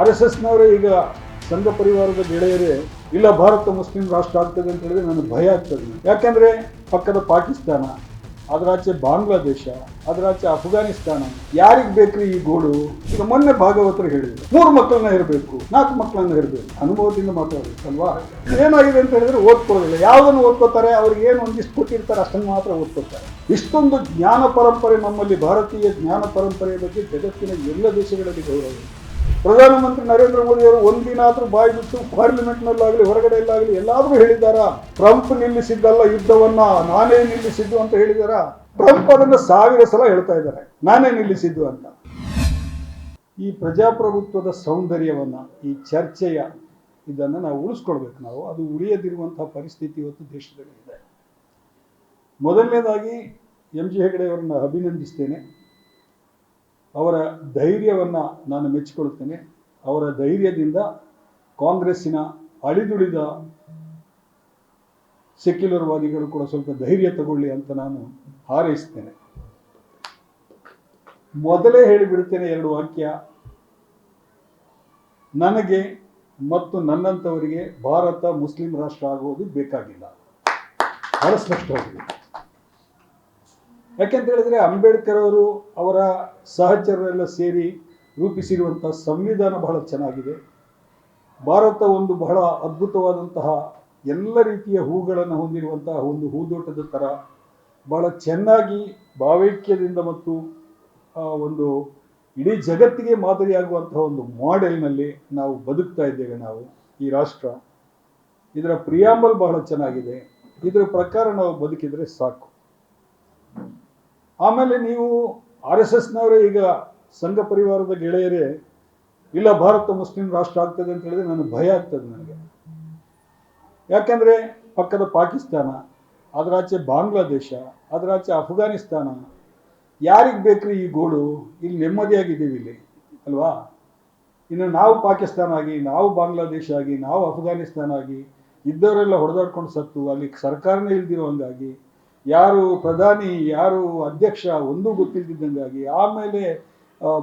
RSSನವರೇ ಈಗ ಸಂಘ ಪರಿವಾರದ ಗೆಳೆಯರೇ ಇಲ್ಲ ಭಾರತ ಮುಸ್ಲಿಂ ರಾಷ್ಟ್ರ ಆಗ್ತದೆ ಅಂತ ಹೇಳಿದ್ರೆ ನನಗೆ ಭಯ ಆಗ್ತದೆ. ಯಾಕಂದ್ರೆ ಪಕ್ಕದ ಪಾಕಿಸ್ತಾನ, ಅದರಾಚೆ ಬಾಂಗ್ಲಾದೇಶ, ಅದರಾಚೆ ಅಫ್ಘಾನಿಸ್ತಾನ, ಯಾರಿಗೆ ಬೇಕ್ರಿ ಈ ಗೋಡು? ಈಗ ಮೊನ್ನೆ ಭಾಗವತರು ಹೇಳಿದ್ರು 3 ಮಕ್ಕಳನ್ನ ಇರಬೇಕು, 4 ಮಕ್ಕಳನ್ನ ಇರಬೇಕು. ಅನುಭವದಿಂದ ಮಾತಾಡಬೇಕಲ್ವಾ? ಏನಾಗಿದೆ ಅಂತ ಹೇಳಿದ್ರೆ ಓದ್ಕೊಳ್ಳೋದಿಲ್ಲ. ಯಾವುದನ್ನು ಓದ್ಕೋತಾರೆ, ಅವ್ರಿಗೆ ಏನು ಒಂದಿಷ್ಟು ಕೊಟ್ಟಿರ್ತಾರೆ ಅಷ್ಟನ್ನು ಮಾತ್ರ ಓದ್ಕೋತಾರೆ. ಇಷ್ಟೊಂದು ಜ್ಞಾನ ಪರಂಪರೆ ನಮ್ಮಲ್ಲಿ, ಭಾರತೀಯ ಜ್ಞಾನ ಪರಂಪರೆಯ ಬಗ್ಗೆ ಜಗತ್ತಿನ ಎಲ್ಲ ದೇಶಗಳಲ್ಲಿ ಗೌರವ. ಪ್ರಧಾನಮಂತ್ರಿ ನರೇಂದ್ರ ಮೋದಿ ಅವರು ಒಂದಿನಾದ್ರೂ ಬಾಯಿ ಬಿಟ್ಟು ಪಾರ್ಲಿಮೆಂಟ್ನಲ್ಲಾಗಲಿ ಹೊರಗಡೆಯಲ್ಲಾಗಲಿ ಎಲ್ಲಾದ್ರೂ ಹೇಳಿದಾರಾ ಟ್ರಂಪ್ ನಿಲ್ಲಿಸಿದ್ದಲ್ಲ ಯುದ್ಧವನ್ನ, ನಾನೇ ನಿಲ್ಲಿಸಿದ್ದು ಅಂತ ಹೇಳಿದಾರಾ? ಟ್ರಂಪ್ ಅದನ್ನ 1000 ಸಲ ಹೇಳ್ತಾ ಇದ್ದಾರೆ, ನಾನೇ ನಿಲ್ಲಿಸಿದ್ದು ಅಂತ. ಈ ಪ್ರಜಾಪ್ರಭುತ್ವದ ಸೌಂದರ್ಯವನ್ನ, ಈ ಚರ್ಚೆಯ ಇದನ್ನು ನಾವು ಉಳಿಸ್ಕೊಳ್ಬೇಕು. ಅದು ಉಳಿಯದಿರುವಂತಹ ಪರಿಸ್ಥಿತಿ ಇವತ್ತು ದೇಶದಲ್ಲಿ ಇದೆ. ಮೊದಲನೇದಾಗಿ MG ಹೆಗಡೆ ಅವರನ್ನ ಅಭಿನಂದಿಸ್ತೇನೆ. ಅವರ ಧೈರ್ಯವನ್ನು ನಾನು ಮೆಚ್ಚಿಕೊಳ್ಳುತ್ತೇನೆ. ಅವರ ಧೈರ್ಯದಿಂದ ಕಾಂಗ್ರೆಸ್ಸಿನ ಅಳಿದುಳಿದ ಸೆಕ್ಯುಲರ್ವಾದಿಗಳು ಕೂಡ ಸ್ವಲ್ಪ ಧೈರ್ಯ ತಗೊಳ್ಳಿ ಅಂತ ನಾನು ಹಾರೈಸ್ತೇನೆ. ಮೊದಲೇ ಹೇಳಿಬಿಡ್ತೇನೆ 2 ವಾಕ್ಯ. ನನಗೆ ಮತ್ತು ನನ್ನಂಥವರಿಗೆ ಭಾರತ ಮುಸ್ಲಿಂ ರಾಷ್ಟ್ರ ಆಗುವುದು ಬೇಕಾಗಿಲ್ಲ, ಬಹಳ ಸ್ಪಷ್ಟವಾಗಿದೆ. ಯಾಕೆಂತ ಹೇಳಿದ್ರೆ ಅಂಬೇಡ್ಕರ್ ಅವರು ಅವರ ಸಹಚರರೆಲ್ಲ ಸೇರಿ ರೂಪಿಸಿರುವಂಥ ಸಂವಿಧಾನ ಬಹಳ ಚೆನ್ನಾಗಿದೆ. ಭಾರತ ಒಂದು ಬಹಳ ಅದ್ಭುತವಾದಂತಹ ಎಲ್ಲ ರೀತಿಯ ಹೂಗಳನ್ನು ಹೊಂದಿರುವಂತಹ ಒಂದು ಹೂದೋಟದ ಥರ ಬಹಳ ಚೆನ್ನಾಗಿ ಭಾವೈಕ್ಯದಿಂದ ಮತ್ತು ಒಂದು ಇಡೀ ಜಗತ್ತಿಗೆ ಮಾದರಿಯಾಗುವಂತಹ ಒಂದು ಮಾಡೆಲ್ನಲ್ಲಿ ನಾವು ಬದುಕ್ತಾ ಇದ್ದೇವೆ. ನಾವು ಈ ರಾಷ್ಟ್ರ, ಇದರ ಪ್ರಿಯಾಂಬಲ್ ಬಹಳ ಚೆನ್ನಾಗಿದೆ. ಇದರ ಪ್ರಕಾರ ನಾವು ಬದುಕಿದರೆ ಸಾಕು. ಆಮೇಲೆ ನೀವು RSSನವರೇ ಈಗ ಸಂಘ ಪರಿವಾರದ ಗೆಳೆಯರೇ ಇಲ್ಲ ಭಾರತ ಮುಸ್ಲಿಂ ರಾಷ್ಟ್ರ ಆಗ್ತದೆ ಅಂತ ಹೇಳಿದ್ರೆ ನನಗೆ ಭಯ ಆಗ್ತದೆ. ನನಗೆ ಯಾಕಂದ್ರೆ ಪಕ್ಕದ ಪಾಕಿಸ್ತಾನ, ಅದರಾಚೆ ಬಾಂಗ್ಲಾದೇಶ, ಅದರಾಚೆ ಅಫ್ಘಾನಿಸ್ತಾನ, ಯಾರಿಗೆ ಬೇಕ್ರಿ ಈ ಗೋಡು? ಇಲ್ಲಿ ನೆಮ್ಮದಿಯಾಗಿದ್ದೀವಿ ಇಲ್ಲಿ ಅಲ್ವಾ? ಇನ್ನು ನಾವು ಪಾಕಿಸ್ತಾನ ಆಗಿ, ನಾವು ಬಾಂಗ್ಲಾದೇಶ ಆಗಿ, ನಾವು ಅಫ್ಘಾನಿಸ್ತಾನ ಆಗಿ ಇದ್ದವರೆಲ್ಲ ಹೊಡೆದಾಡ್ಕೊಂಡು ಸತ್ತು, ಅಲ್ಲಿ ಸರ್ಕಾರನೇ ಇಲ್ದಿರೋ ಹಂಗಾಗಿ, ಯಾರು ಪ್ರಧಾನಿ ಯಾರು ಅಧ್ಯಕ್ಷ ಒಂದೂ ಗೊತ್ತಿಲ್ದಿದ್ದಂಗಾಗಿ, ಆಮೇಲೆ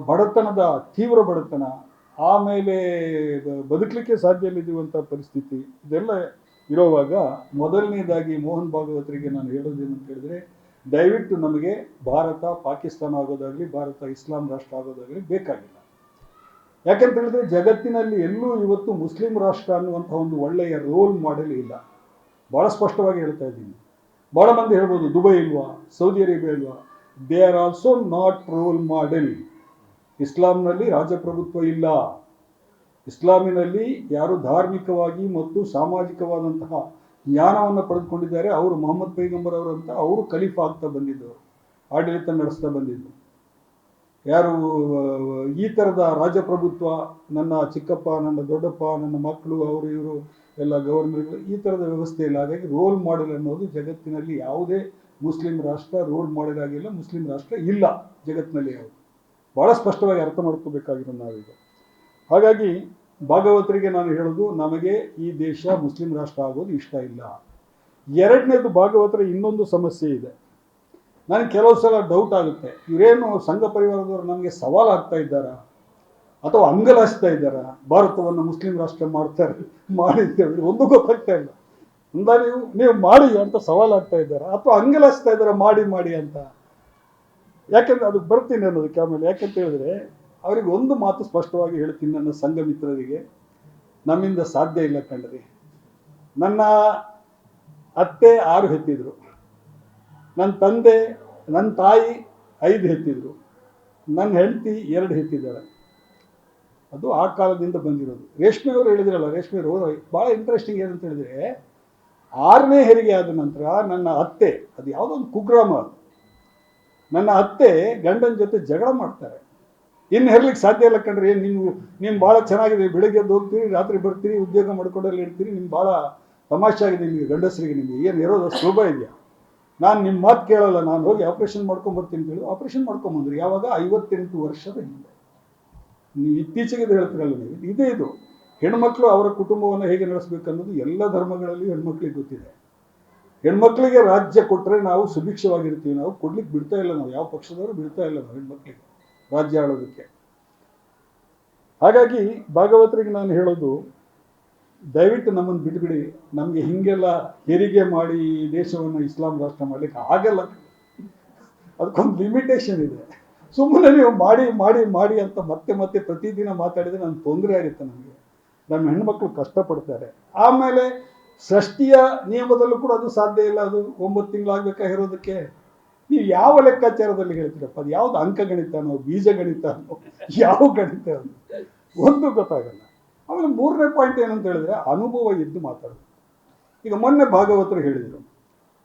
ಬಡತನದ ತೀವ್ರ ಬಡತನ, ಆಮೇಲೆ ಬದುಕಲಿಕ್ಕೆ ಸಾಧ್ಯ ಇಲ್ಲದಿರುವಂಥ ಪರಿಸ್ಥಿತಿ, ಇದೆಲ್ಲ ಇರೋವಾಗ ಮೊದಲನೇದಾಗಿ ಮೋಹನ್ ಭಾಗವತರಿಗೆ ನಾನು ಹೇಳೋದೇನಂತ ಹೇಳಿದ್ರೆ, ದಯವಿಟ್ಟು ನಮಗೆ ಭಾರತ ಪಾಕಿಸ್ತಾನ ಆಗೋದಾಗಲಿ, ಭಾರತ ಇಸ್ಲಾಂ ರಾಷ್ಟ್ರ ಆಗೋದಾಗಲಿ ಬೇಕಾಗಿಲ್ಲ. ಯಾಕೆಂತ ಹೇಳಿದ್ರೆ ಜಗತ್ತಿನಲ್ಲಿ ಎಲ್ಲೂ ಇವತ್ತು ಮುಸ್ಲಿಂ ರಾಷ್ಟ್ರ ಅನ್ನುವಂಥ ಒಂದು ಒಳ್ಳೆಯ ರೋಲ್ ಮಾಡೆಲ್ ಇಲ್ಲ. ಭಾಳ ಸ್ಪಷ್ಟವಾಗಿ ಹೇಳ್ತಾ ಇದ್ದೀನಿ. ಭಾಳ ಮಂದಿ ಹೇಳ್ಬೋದು ದುಬೈ ಇಲ್ವಾ, ಸೌದಿ ಅರೇಬಿಯಾ ಇಲ್ವಾ? They are also not role model. ಇಸ್ಲಾಂನಲ್ಲಿ ರಾಜಪ್ರಭುತ್ವ ಇಲ್ಲ. ಇಸ್ಲಾಮಿನಲ್ಲಿ ಯಾರು ಧಾರ್ಮಿಕವಾಗಿ ಮತ್ತು ಸಾಮಾಜಿಕವಾದಂತಹ ಜ್ಞಾನವನ್ನು ಪಡೆದುಕೊಂಡಿದ್ದಾರೆ ಅವರು ಮೊಹಮ್ಮದ್ ಪೈಗಂಬರ್ ಅವರಂತ, ಅವರು ಖಲೀಫಾ ಆಗ್ತಾ ಬಂದಿದ್ದವರು, ಆಡಳಿತ ನಡೆಸ್ತಾ ಬಂದಿದ್ದು. ಯಾರು ಈ ಥರದ ರಾಜಪ್ರಭುತ್ವ, ನನ್ನ ಚಿಕ್ಕಪ್ಪ, ನನ್ನ ದೊಡ್ಡಪ್ಪ, ನನ್ನ ಮಕ್ಕಳು, ಅವರು ಇವರು ಎಲ್ಲ ಗವರ್ನರ್ಗಳು, ಈ ಥರದ ವ್ಯವಸ್ಥೆ ಇಲ್ಲ. ಹಾಗಾಗಿ ರೋಲ್ ಮಾಡೆಲ್ ಅನ್ನೋದು ಜಗತ್ತಿನಲ್ಲಿ ಯಾವುದೇ ಮುಸ್ಲಿಂ ರಾಷ್ಟ್ರ ರೋಲ್ ಮಾಡೆಲ್ ಆಗಿಲ್ಲ. ಮುಸ್ಲಿಂ ರಾಷ್ಟ್ರ ಇಲ್ಲ ಜಗತ್ತಿನಲ್ಲಿ ಯಾವುದು. ಭಾಳ ಸ್ಪಷ್ಟವಾಗಿ ಅರ್ಥ ಮಾಡ್ಕೋಬೇಕಾಗಿರೋದು ನಾವೀಗ. ಹಾಗಾಗಿ ಭಾಗವತರಿಗೆ ನಾನು ಹೇಳೋದು, ನಮಗೆ ಈ ದೇಶ ಮುಸ್ಲಿಂ ರಾಷ್ಟ್ರ ಆಗೋದು ಇಷ್ಟ ಇಲ್ಲ. ಎರಡನೇದು, ಭಾಗವತರ ಇನ್ನೊಂದು ಸಮಸ್ಯೆ ಇದೆ. ನನಗೆ ಕೆಲವು ಸಲ ಡೌಟ್ ಆಗುತ್ತೆ, ಇವರೇನು ಸಂಘ ಪರಿವಾರದವರು ನಮಗೆ ಸವಾಲು ಆಗ್ತಾ ಇದ್ದಾರಾ ಅಥವಾ ಅಂಗಲಾಯಿಸ್ತಾ ಇದ್ದಾರಾ? ಭಾರತವನ್ನು ಮುಸ್ಲಿಂ ರಾಷ್ಟ್ರ ಮಾಡಿದ್ದೇವೆ, ಒಂದು ಗೊತ್ತಾಗ್ತಾ ಇಲ್ಲ. ನೀವು ಮಾಡಿ ಅಂತ ಸವಾಲು ಆಗ್ತಾ ಇದ್ದಾರಾ ಅಥವಾ ಅಂಗಲಾಯಿಸ್ತಾ ಇದ್ದಾರಾ ಮಾಡಿ ಅಂತ? ಯಾಕೆಂದ್ರೆ ಅದು ಬರ್ತೀನಿ ಅನ್ನೋದಕ್ಕೆ ಆಮೇಲೆ. ಯಾಕೆಂತ ಹೇಳಿದ್ರೆ ಅವರಿಗೆ ಒಂದು ಮಾತು ಸ್ಪಷ್ಟವಾಗಿ ಹೇಳ್ತೀನಿ, ನನ್ನ ಸಂಘ ಮಿತ್ರರಿಗೆ, ನಮ್ಮಿಂದ ಸಾಧ್ಯ ಇಲ್ಲ ಕಂಡ್ರಿ. ನನ್ನ ಅತ್ತೆ 6 ಹೆತ್ತಿದ್ರು, ನನ್ನ ತಾಯಿ 5 ಹೆತ್ತಿದ್ರು, ನನ್ನ ಹೆಂಡತಿ 2 ಹೆತ್ತಿದ್ದಾಳೆ. ಅದು ಆ ಕಾಲದಿಂದ ಬಂದಿರೋದು. ರೇಷ್ಮೆ ಅವರು ಹೇಳಿದ್ರಲ್ಲ, ರೇಷ್ಮೆ ಅವರು ಭಾಳ ಇಂಟ್ರೆಸ್ಟಿಂಗ್ ಏನಂತ ಹೇಳಿದ್ರೆ, 6ನೇ ಹೆರಿಗೆ ಆದ ನಂತರ ನನ್ನ ಅತ್ತೆ, ಅದು ಯಾವುದೋ ಒಂದು ಕುಗ್ರಾಮ, ನನ್ನ ಅತ್ತೆ ಗಂಡನ ಜೊತೆ ಜಗಳ ಮಾಡ್ತಾರೆ. ಇನ್ನು ಹೆರ್ಲಿಕ್ಕೆ ಸಾಧ್ಯ ಇಲ್ಲ ಕಂಡ್ರಿ, ನೀವು ಭಾಳ ಚೆನ್ನಾಗಿದೆ, ಬೆಳಿಗ್ಗೆ ಎದ್ದು ಹೋಗ್ತೀರಿ, ರಾತ್ರಿ ಬರ್ತೀರಿ, ಉದ್ಯೋಗ ಮಾಡ್ಕೊಂಡಲ್ಲಿ ಇರ್ತೀರಿ, ನಿಮ್ಗೆ ಭಾಳ ತಮಾಷೆ ಆಗಿದೆ, ನಿಮಗೆ ಗಂಡಸರಿಗೆ ನಿಮಗೆ ಏನು ಇರೋದು ಸುಲಭ ಇದೆಯಾ? ನಾನು ನಿಮ್ಮ ಮಾತು ಕೇಳಲ್ಲ, ನಾನು ಹೋಗಿ ಆಪ್ರೇಷನ್ ಮಾಡ್ಕೊಂಬರ್ತೀನಿ ಅಂತ ಹೇಳಿ ಆಪ್ರೇಷನ್ ಮಾಡ್ಕೊಂಬಂದ್ರಿ. ಯಾವಾಗ? 58 ವರ್ಷದ ಹಿಂದೆ. ನೀವು ಇತ್ತೀಚೆಗೆ ಹೇಳ್ತೀರಲ್ಲ ನೀವು, ಇದೇ ಇದು. ಹೆಣ್ಮಕ್ಳು ಅವರ ಕುಟುಂಬವನ್ನು ಹೇಗೆ ನಡೆಸಬೇಕು ಅನ್ನೋದು ಎಲ್ಲ ಧರ್ಮಗಳಲ್ಲಿಯೂ ಹೆಣ್ಮಕ್ಳಿಗೆ ಗೊತ್ತಿದೆ. ಹೆಣ್ಮಕ್ಳಿಗೆ ರಾಜ್ಯ ಕೊಟ್ಟರೆ ನಾವು ಸುಭಿಕ್ಷವಾಗಿರ್ತೀವಿ. ನಾವು ಕೊಡ್ಲಿಕ್ಕೆ ಬಿಡ್ತಾ ಇಲ್ಲ, ನಾವು ಯಾವ ಪಕ್ಷದವರು ಬಿಡ್ತಾ ಇಲ್ಲ ನಾವು ಹೆಣ್ಮಕ್ಳಿಗೆ ರಾಜ್ಯ ಆಳೋದಕ್ಕೆ. ಹಾಗಾಗಿ ಭಾಗವತರಿಗೆ ನಾನು ಹೇಳೋದು, ದಯವಿಟ್ಟು ನಮ್ಮನ್ನು ಬಿಟ್ಬಿಡಿ. ನಮಗೆ ಹೀಗೆಲ್ಲ ಹೆರಿಗೆ ಮಾಡಿ ಈ ದೇಶವನ್ನು ಇಸ್ಲಾಂ ರಾಷ್ಟ್ರ ಮಾಡಲಿಕ್ಕೆ ಆಗಲ್ಲ. ಅದಕ್ಕೊಂದು ಲಿಮಿಟೇಷನ್ ಇದೆ. ಸುಮ್ಮನೆ ನೀವು ಮಾಡಿ ಮಾಡಿ ಮಾಡಿ ಅಂತ ಮತ್ತೆ ಮತ್ತೆ ಪ್ರತಿದಿನ ಮಾತಾಡಿದರೆ ನನಗೆ ತೊಂದರೆ ಆಗುತ್ತೆ. ನನಗೆ ನಮ್ಮ ಹೆಣ್ಮಕ್ಳು ಕಷ್ಟಪಡ್ತಾರೆ. ಆಮೇಲೆ ಷಷ್ಠಿಯ ನಿಯಮದಲ್ಲೂ ಕೂಡ ಅದು ಸಾಧ್ಯ ಇಲ್ಲ. ಅದು 9 ತಿಂಗಳಾಗಬೇಕಾಗಿರೋದಕ್ಕೆ ನೀವು ಯಾವ ಲೆಕ್ಕಾಚಾರದಲ್ಲಿ ಹೇಳ್ತೀರಪ್ಪ? ಅದು ಯಾವ್ದು ಅಂಕಗಣಿತನೋ ಬೀಜಗಣಿತನೋ ಯಾವ ಗಣಿತ? ಅದು ಒಂದು ಗೊತ್ತಾಗಲ್ಲ. ಆಮೇಲೆ 3ನೇ ಪಾಯಿಂಟ್ ಏನಂತ ಹೇಳಿದ್ರೆ, ಅನುಭವ ಇದ್ದು ಮಾತಾಡೋದು. ಈಗ ಮೊನ್ನೆ ಭಾಗವತರು ಹೇಳಿದರು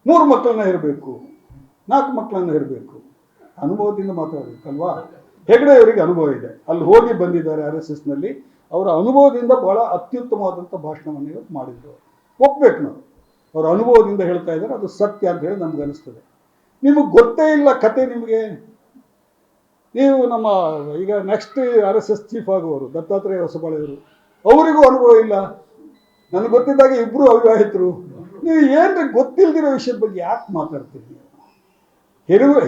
3 ಮಕ್ಕಳನ್ನ ಇರಬೇಕು, 4 ಮಕ್ಕಳನ್ನ ಇರಬೇಕು. ಅನುಭವದಿಂದ ಮಾತಾಡಬೇಕಲ್ವಾ? ಹೆಗಡೆ ಅವರಿಗೆ ಅನುಭವ ಇದೆ, ಅಲ್ಲಿ ಹೋಗಿ ಬಂದಿದ್ದಾರೆ RSSನಲ್ಲಿ. ಅವರ ಅನುಭವದಿಂದ ಬಹಳ ಅತ್ಯುತ್ತಮವಾದಂಥ ಭಾಷಣವನ್ನು ಇವತ್ತು ಮಾಡಿದ್ರು. ಒಪ್ಬೇಕು ನಾವು, ಅವರ ಅನುಭವದಿಂದ ಹೇಳ್ತಾ ಇದ್ದಾರೆ, ಅದು ಸತ್ಯ ಅಂತ ಹೇಳಿ ನಮ್ಗೆ ಅನಿಸ್ತದೆ. ನಿಮಗೆ ಗೊತ್ತೇ ಇಲ್ಲ ಕತೆ. ನಿಮಗೆ ನೀವು ನಮ್ಮ ಈಗ ನೆಕ್ಸ್ಟ್ RSS ಚೀಫ್ ಆಗುವವರು ದತ್ತಾತ್ರೇಯ ಹೊಸಬಾಳೆಯವರು, ಅವರಿಗೂ ಅನುಭವ ಇಲ್ಲ. ನನಗೆ ಗೊತ್ತಿದ್ದಾಗ 2 ಅವಿವಾಹಿತರು. ನೀವು ಏನ್ರಿ ಗೊತ್ತಿಲ್ದಿರೋ ವಿಷಯದ ಬಗ್ಗೆ ಯಾಕೆ ಮಾತಾಡ್ತೀರಿ?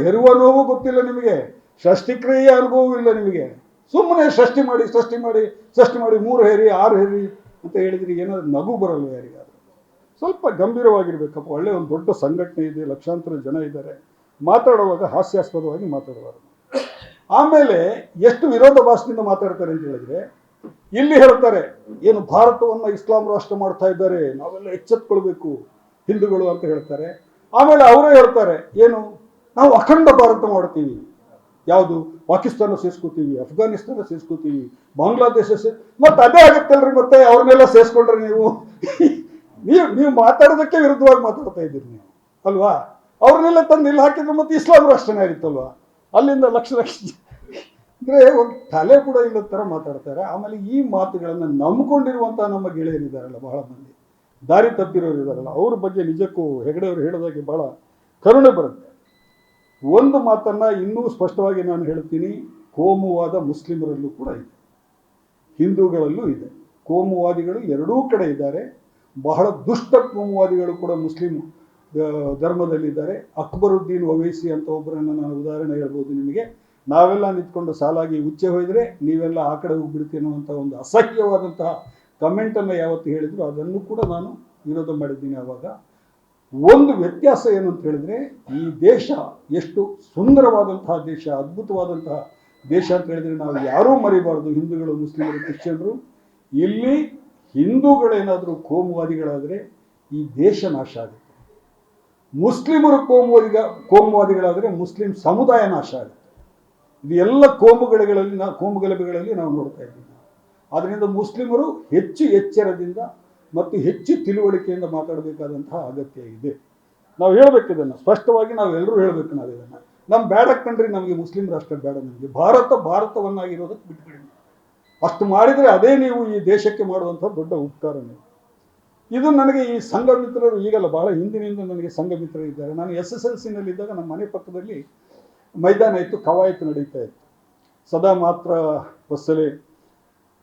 ಹೆರುವ ನೋವು ಗೊತ್ತಿಲ್ಲ ನಿಮಗೆ, ಷಷ್ಠಿಕ್ರಿಯೆಯ ಅನುಭವವೂ ಇಲ್ಲ ನಿಮಗೆ. ಸುಮ್ಮನೆ ಸೃಷ್ಟಿ ಮಾಡಿ 3 ಹೆರಿ 6 ಹೆರಿ ಅಂತ ಹೇಳಿದ್ರಿ. ಏನಾದ್ರು ನಗು ಬರಲ್ವ ಯಾರಿಗಾದ್ರು? ಸ್ವಲ್ಪ ಗಂಭೀರವಾಗಿರ್ಬೇಕಪ್ಪ. ಒಳ್ಳೆ ಒಂದು ದೊಡ್ಡ ಸಂಘಟನೆ ಇದೆ, ಲಕ್ಷಾಂತರ ಜನ ಇದ್ದಾರೆ. ಮಾತಾಡುವಾಗ ಹಾಸ್ಯಾಸ್ಪದವಾಗಿ ಮಾತಾಡಬಾರ್ದು. ಆಮೇಲೆ ಎಷ್ಟು ವಿರೋಧ ಭಾಷೆಯಿಂದ ಮಾತಾಡ್ತಾರೆ ಅಂತ ಹೇಳಿದ್ರೆ, ಇಲ್ಲಿ ಹೇಳ್ತಾರೆ ಏನು ಭಾರತವನ್ನು ಇಸ್ಲಾಂ ರಾಷ್ಟ್ರ ಮಾಡ್ತಾ ಇದ್ದಾರೆ, ನಾವೆಲ್ಲ ಎಚ್ಚೆತ್ಕೊಳ್ಬೇಕು ಹಿಂದೂಗಳು ಅಂತ ಹೇಳ್ತಾರೆ. ಆಮೇಲೆ ಅವರೇ ಹೇಳ್ತಾರೆ ಏನು, ನಾವು ಅಖಂಡ ಭಾರತ ಮಾಡ್ತೀವಿ. ಯಾವುದು? ಪಾಕಿಸ್ತಾನ ಸೇರಿಸ್ಕೋತೀವಿ, ಅಫ್ಘಾನಿಸ್ತಾನ ಸೇರಿಸ್ಕೋತೀವಿ, ಬಾಂಗ್ಲಾದೇಶ ಮತ್ತೆ ಅದೇ ಆಗುತ್ತಲ್ರಿ. ಮತ್ತೆ ಅವ್ರನ್ನೆಲ್ಲ ಸೇರಿಸ್ಕೊಂಡ್ರೆ ನೀವು ಮಾತಾಡೋದಕ್ಕೆ ವಿರುದ್ಧವಾಗಿ ಮಾತಾಡ್ತಾ ಇದ್ದೀರಿ ನೀವು ಅಲ್ವಾ? ಅವ್ರನ್ನೆಲ್ಲ ತಂದು ಇಲ್ಲಿ ಹಾಕಿದ್ರೆ ಮತ್ತೆ ಇಸ್ಲಾಂ ರಾಷ್ಟ್ರನೇ ಆಗಿತ್ತಲ್ವಾ? ಅಲ್ಲಿಂದ ಲಕ್ಷ ಅಂದರೆ ಒಂದು ತಲೆ ಕೂಡ ಇಲ್ಲದ ಥರ ಮಾತಾಡ್ತಾರೆ. ಆಮೇಲೆ ಈ ಮಾತುಗಳನ್ನು ನಂಬಿಕೊಂಡಿರುವಂಥ ನಮ್ಮ ಗೆಳೆಯರಿದ್ದಾರಲ್ಲ, ಬಹಳ ಮಂದಿ ದಾರಿ ತಪ್ಪಿರೋರು ಇದ್ದಾರಲ್ಲ, ಅವ್ರ ಬಗ್ಗೆ ನಿಜಕ್ಕೂ ಹೆಗಡೆ ಅವರು ಹೇಳಿದಾಗೆ ಬಹಳ ಕರುಣೆ ಬರುತ್ತೆ. ಒಂದು ಮಾತನ್ನು ಇನ್ನೂ ಸ್ಪಷ್ಟವಾಗಿ ನಾನು ಹೇಳ್ತೀನಿ, ಕೋಮುವಾದ ಮುಸ್ಲಿಮರಲ್ಲೂ ಕೂಡ ಇದೆ, ಹಿಂದೂಗಳಲ್ಲೂ ಇದೆ. ಕೋಮುವಾದಿಗಳು ಎರಡೂ ಕಡೆ ಇದ್ದಾರೆ. ಬಹಳ ದುಷ್ಟ ಕೋಮುವಾದಿಗಳು ಕೂಡ ಮುಸ್ಲಿಂ ಧರ್ಮದಲ್ಲಿದ್ದಾರೆ. ಅಕ್ಬರುದ್ದೀನ್ ಒವೈಸಿ ಅಂತ ಒಬ್ಬರನ್ನು ನಾನು ಉದಾಹರಣೆ ಹೇಳ್ಬೋದು ನಿಮಗೆ. ನಾವೆಲ್ಲ ನಿಂತ್ಕೊಂಡು ಸಾಲಾಗಿ ಉಚ್ಚೆ ಹೋಯಿದ್ರೆ ನೀವೆಲ್ಲ ಆ ಕಡೆ ಹೋಗ್ಬಿಡ್ತೀನೋ ಅಂತ ಒಂದು ಅಸಹ್ಯವಾದಂತಹ ಕಮೆಂಟನ್ನು ಯಾವತ್ತು ಹೇಳಿದ್ರು ಅದನ್ನು ಕೂಡ ನಾನು ವಿರೋಧ ಮಾಡಿದ್ದೀನಿ. ಆವಾಗ ಒಂದು ವ್ಯತ್ಯಾಸ ಏನು ಅಂತ ಹೇಳಿದ್ರೆ, ಈ ದೇಶ ಎಷ್ಟು ಸುಂದರವಾದಂತಹ ದೇಶ, ಅದ್ಭುತವಾದಂತಹ ದೇಶ ಅಂತ ಹೇಳಿದ್ರೆ ನಾವು ಯಾರೂ ಮರಿಬಾರ್ದು. ಹಿಂದೂಗಳು, ಮುಸ್ಲಿಮರು, ಕ್ರಿಶ್ಚಿಯನ್ರು. ಇಲ್ಲಿ ಹಿಂದೂಗಳೇನಾದರೂ ಕೋಮುವಾದಿಗಳಾದರೆ ಈ ದೇಶ ನಾಶ ಆಗುತ್ತೆ. ಮುಸ್ಲಿಮರು ಕೋಮುವಾದಿಗಳಾದರೆ ಮುಸ್ಲಿಂ ಸಮುದಾಯ ನಾಶ ಆಗುತ್ತೆ. ಇದು ಎಲ್ಲ ಕೋಮುಗಲಭೆಗಳಲ್ಲಿ ನಾವು ನೋಡ್ತಾ ಇದ್ದೀವಿ. ಆದ್ದರಿಂದ ಮುಸ್ಲಿಮರು ಹೆಚ್ಚು ಎಚ್ಚರದಿಂದ ಮತ್ತು ಹೆಚ್ಚು ತಿಳುವಳಿಕೆಯಿಂದ ಮಾತಾಡಬೇಕಾದಂತಹ ಅಗತ್ಯ ಇದೆ. ನಾವು ಹೇಳಬೇಕು ಇದನ್ನು ಸ್ಪಷ್ಟವಾಗಿ, ನಾವೆಲ್ಲರೂ ಹೇಳಬೇಕು. ನಾವು ಇದನ್ನು ನಮ್ಮ ಬೇಡ ಕಂಡ್ರಿ, ನಮಗೆ ಮುಸ್ಲಿಂ ರಾಷ್ಟ್ರ ಬೇಡ, ನಮಗೆ ಭಾರತವನ್ನಾಗಿರೋದಕ್ಕೆ ಬಿಟ್ಬಿಡಿ. ಅಷ್ಟು ಮಾಡಿದರೆ ಅದೇ ನೀವು ಈ ದೇಶಕ್ಕೆ ಮಾಡುವಂಥ ದೊಡ್ಡ ಉಪಕಾರ. ಇದು ನನಗೆ ಈ ಸಂಘ ಮಿತ್ರರು ಈಗಲ್ಲ, ಬಹಳ ಹಿಂದಿನಿಂದ ನನಗೆ ಸಂಘ ಮಿತ್ರರು ಇದ್ದಾರೆ. ನಾನು SSLCನಲ್ಲಿದ್ದಾಗ ನಮ್ಮ ಮನೆ ಪಕ್ಕದಲ್ಲಿ ಮೈದಾನ ಇತ್ತು, ಕವಾಯತು ನಡೀತಾ ಇತ್ತು, ಸದಾ ಮಾತ್ರ ಬಸ್ಸಲ್ಲಿ.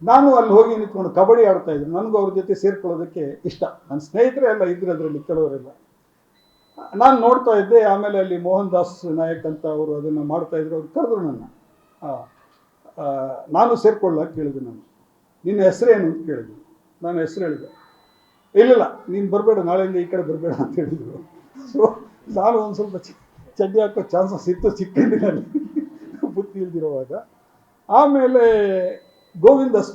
ನಾನು ಅಲ್ಲಿ ಹೋಗಿ ನಿಂತ್ಕೊಂಡು ಕಬಡ್ಡಿ ಆಡ್ತಾ ಇದ್ದೆ. ನನಗೂ ಅವ್ರ ಜೊತೆ ಸೇರ್ಕೊಳ್ಳೋದಕ್ಕೆ ಇಷ್ಟ. ನನ್ನ ಸ್ನೇಹಿತರೆ ಎಲ್ಲ ಇದ್ರು ಅದರಲ್ಲಿ, ಕೆಲವರೆಲ್ಲ ನಾನು ನೋಡ್ತಾ ಇದ್ದೆ. ಆಮೇಲೆ ಅಲ್ಲಿ ಮೋಹನ್ ದಾಸ್ ನಾಯಕ್ ಅಂತ ಅವರು ಅದನ್ನು ಮಾಡ್ತಾ ಇದ್ರು. ಅವ್ರು ಕರೆದ್ರು ನನ್ನ. ನಾನು ಸೇರ್ಕೊಳ್ಳಕ್ಕೆ ಕೇಳಿದೆ. ನಿನ್ನ ಹೆಸರೇನು ಅಂತ ಕೇಳಿದ್ರು. ನಾನು ಹೆಸರು ಹೇಳಿದೆ. ಇಲ್ಲ ನೀನು ಬರಬೇಡ, ನಾಳೆಯಿಂದ ಈ ಕಡೆ ಬರಬೇಡ ಅಂತ ಹೇಳಿದರು. ಸೊ ನಾನು ಒಂದು ಸ್ವಲ್ಪ ಚಡ್ಡಿ ಹಾಕೋ ಚಾನ್ಸಸ್ ಇತ್ತು ಚಿಕ್ಕಂದಿನಲ್ಲಿ, ಬುದ್ಧಿ ಇಲ್ದಿರುವಾಗ. ಆಮೇಲೆ ಗೋವಿಂದಾಸ್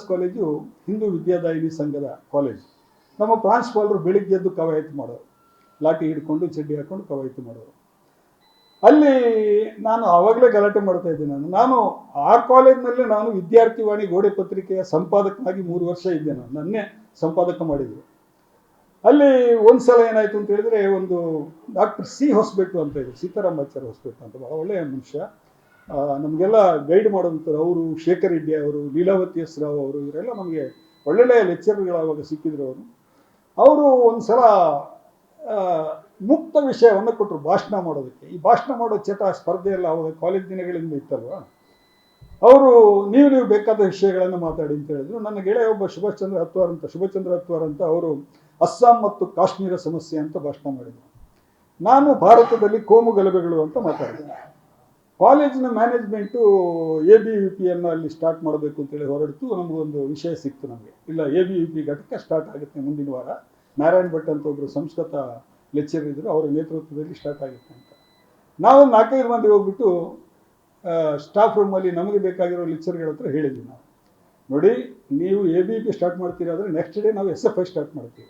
ಕಾಲೇಜು ಹಿಂದೂ ವಿದ್ಯಾದಾಯಿನಿ ಸಂಘದ ಕಾಲೇಜು. ನಮ್ಮ ಪ್ರಾಂಶುಪಾಲರು ಬೆಳಿಗ್ಗೆ ಎದ್ದು ಕವಾಯತು ಮಾಡೋರು, ಲಾಠಿ ಹಿಡ್ಕೊಂಡು ಚಡ್ಡಿ ಹಾಕ್ಕೊಂಡು ಕವಾಯತು ಮಾಡೋರು. ಅಲ್ಲಿ ನಾನು ಆವಾಗಲೇ ಗಲಾಟೆ ಮಾಡ್ತಾ ಇದ್ದೆ. ನಾನು ಆ ಕಾಲೇಜಿನಲ್ಲಿ ನಾನು ವಿದ್ಯಾರ್ಥಿವಾಣಿ ಗೋಡೆ ಪತ್ರಿಕೆಯ ಸಂಪಾದಕನಾಗಿ 3 ವರ್ಷ ಇದ್ದೆ. ನನ್ನೇ ಸಂಪಾದಕ ಮಾಡಿದ್ರು. ಅಲ್ಲಿ ಒಂದು ಸಲ ಏನಾಯಿತು ಅಂತ ಹೇಳಿದ್ರೆ, ಒಂದು ಡಾಕ್ಟರ್ C ಹೊಸಬೆಟ್ಟು ಅಂತ ಇದ್ರು, ಸೀತಾರಾಮಾಚಾರ್ಯ ಹೊಸಬೆಟ್ಟು ಅಂತ, ಬಹಳ ಒಳ್ಳೆಯ ಮನುಷ್ಯ. ನಮಗೆಲ್ಲ ಗೈಡ್ ಮಾಡೋಂಥವ್ರು. ಅವರು ಶೇಖರ್ ರೆಡ್ಡಿ ಅವರು, ಲೀಲಾವತಿ ಎಸ್ ರಾವ್ ಅವರು, ಇವರೆಲ್ಲ ನಮಗೆ ಒಳ್ಳೊಳ್ಳೆಯ ಲೆಕ್ಚರ್ಗಳು ಆವಾಗ ಸಿಕ್ಕಿದ್ರು. ಅವರು ಒಂದು ಸಲ ಮುಕ್ತ ವಿಷಯವನ್ನು ಕೊಟ್ಟರು ಭಾಷಣ ಮಾಡೋದಕ್ಕೆ. ಈ ಭಾಷಣ ಮಾಡೋ ಸ್ಪರ್ಧೆ ಎಲ್ಲ ಅವಾಗ ಕಾಲೇಜ್ ದಿನಗಳಿಂದ ಇತ್ತಲ್ವ. ಅವರು ನೀವು ಬೇಕಾದ ವಿಷಯಗಳನ್ನು ಮಾತಾಡಿ ಅಂತ ಹೇಳಿದ್ರು. ನನ್ನ ಗೆಳೆಯ ಒಬ್ಬ ಶುಭಚಂದ್ರ ಹತ್ವಾರ್ ಅಂತ ಅವರು ಅಸ್ಸಾಂ ಮತ್ತು ಕಾಶ್ಮೀರ ಸಮಸ್ಯೆ ಅಂತ ಭಾಷಣ ಮಾಡಿದರು. ನಾನು ಭಾರತದಲ್ಲಿ ಕೋಮು ಗಲಭೆಗಳು ಅಂತ ಮಾತಾಡಿದೆ. ಕಾಲೇಜಿನ ಮ್ಯಾನೇಜ್ಮೆಂಟು ABVP ಅನ್ನು ಅಲ್ಲಿ ಸ್ಟಾರ್ಟ್ ಮಾಡಬೇಕು ಅಂತೇಳಿ ಹೊರಡ್ತು. ನಮಗೊಂದು ವಿಷಯ ಸಿಕ್ತು ನಮಗೆ, ಇಲ್ಲ ABVP ಘಟಕ ಸ್ಟಾರ್ಟ್ ಆಗುತ್ತೆ ಮುಂದಿನ ವಾರ. ನಾರಾಯಣ್ ಭಟ್ ಅಂತ ಒಬ್ಬರು ಸಂಸ್ಕೃತ ಲೆಕ್ಚರ್ ಇದ್ದರು, ಅವರ ನೇತೃತ್ವದಲ್ಲಿ ಸ್ಟಾರ್ಟ್ ಆಗುತ್ತೆ ಅಂತ. ನಾವು 4-5 ಮಂದಿ ಹೋಗ್ಬಿಟ್ಟು ಸ್ಟಾಫ್ ರೂಮಲ್ಲಿ ನಮಗೆ ಬೇಕಾಗಿರೋ ಲೆಕ್ಚರ್ಗಳ ಹತ್ರ ಹೇಳಿದ್ವಿ ನಾವು, ನೋಡಿ ನೀವು ABVP ಸ್ಟಾರ್ಟ್ ಮಾಡ್ತೀರಾದರೆ ನೆಕ್ಸ್ಟ್ ಡೇ ನಾವು SFI ಸ್ಟಾರ್ಟ್ ಮಾಡ್ತೀವಿ,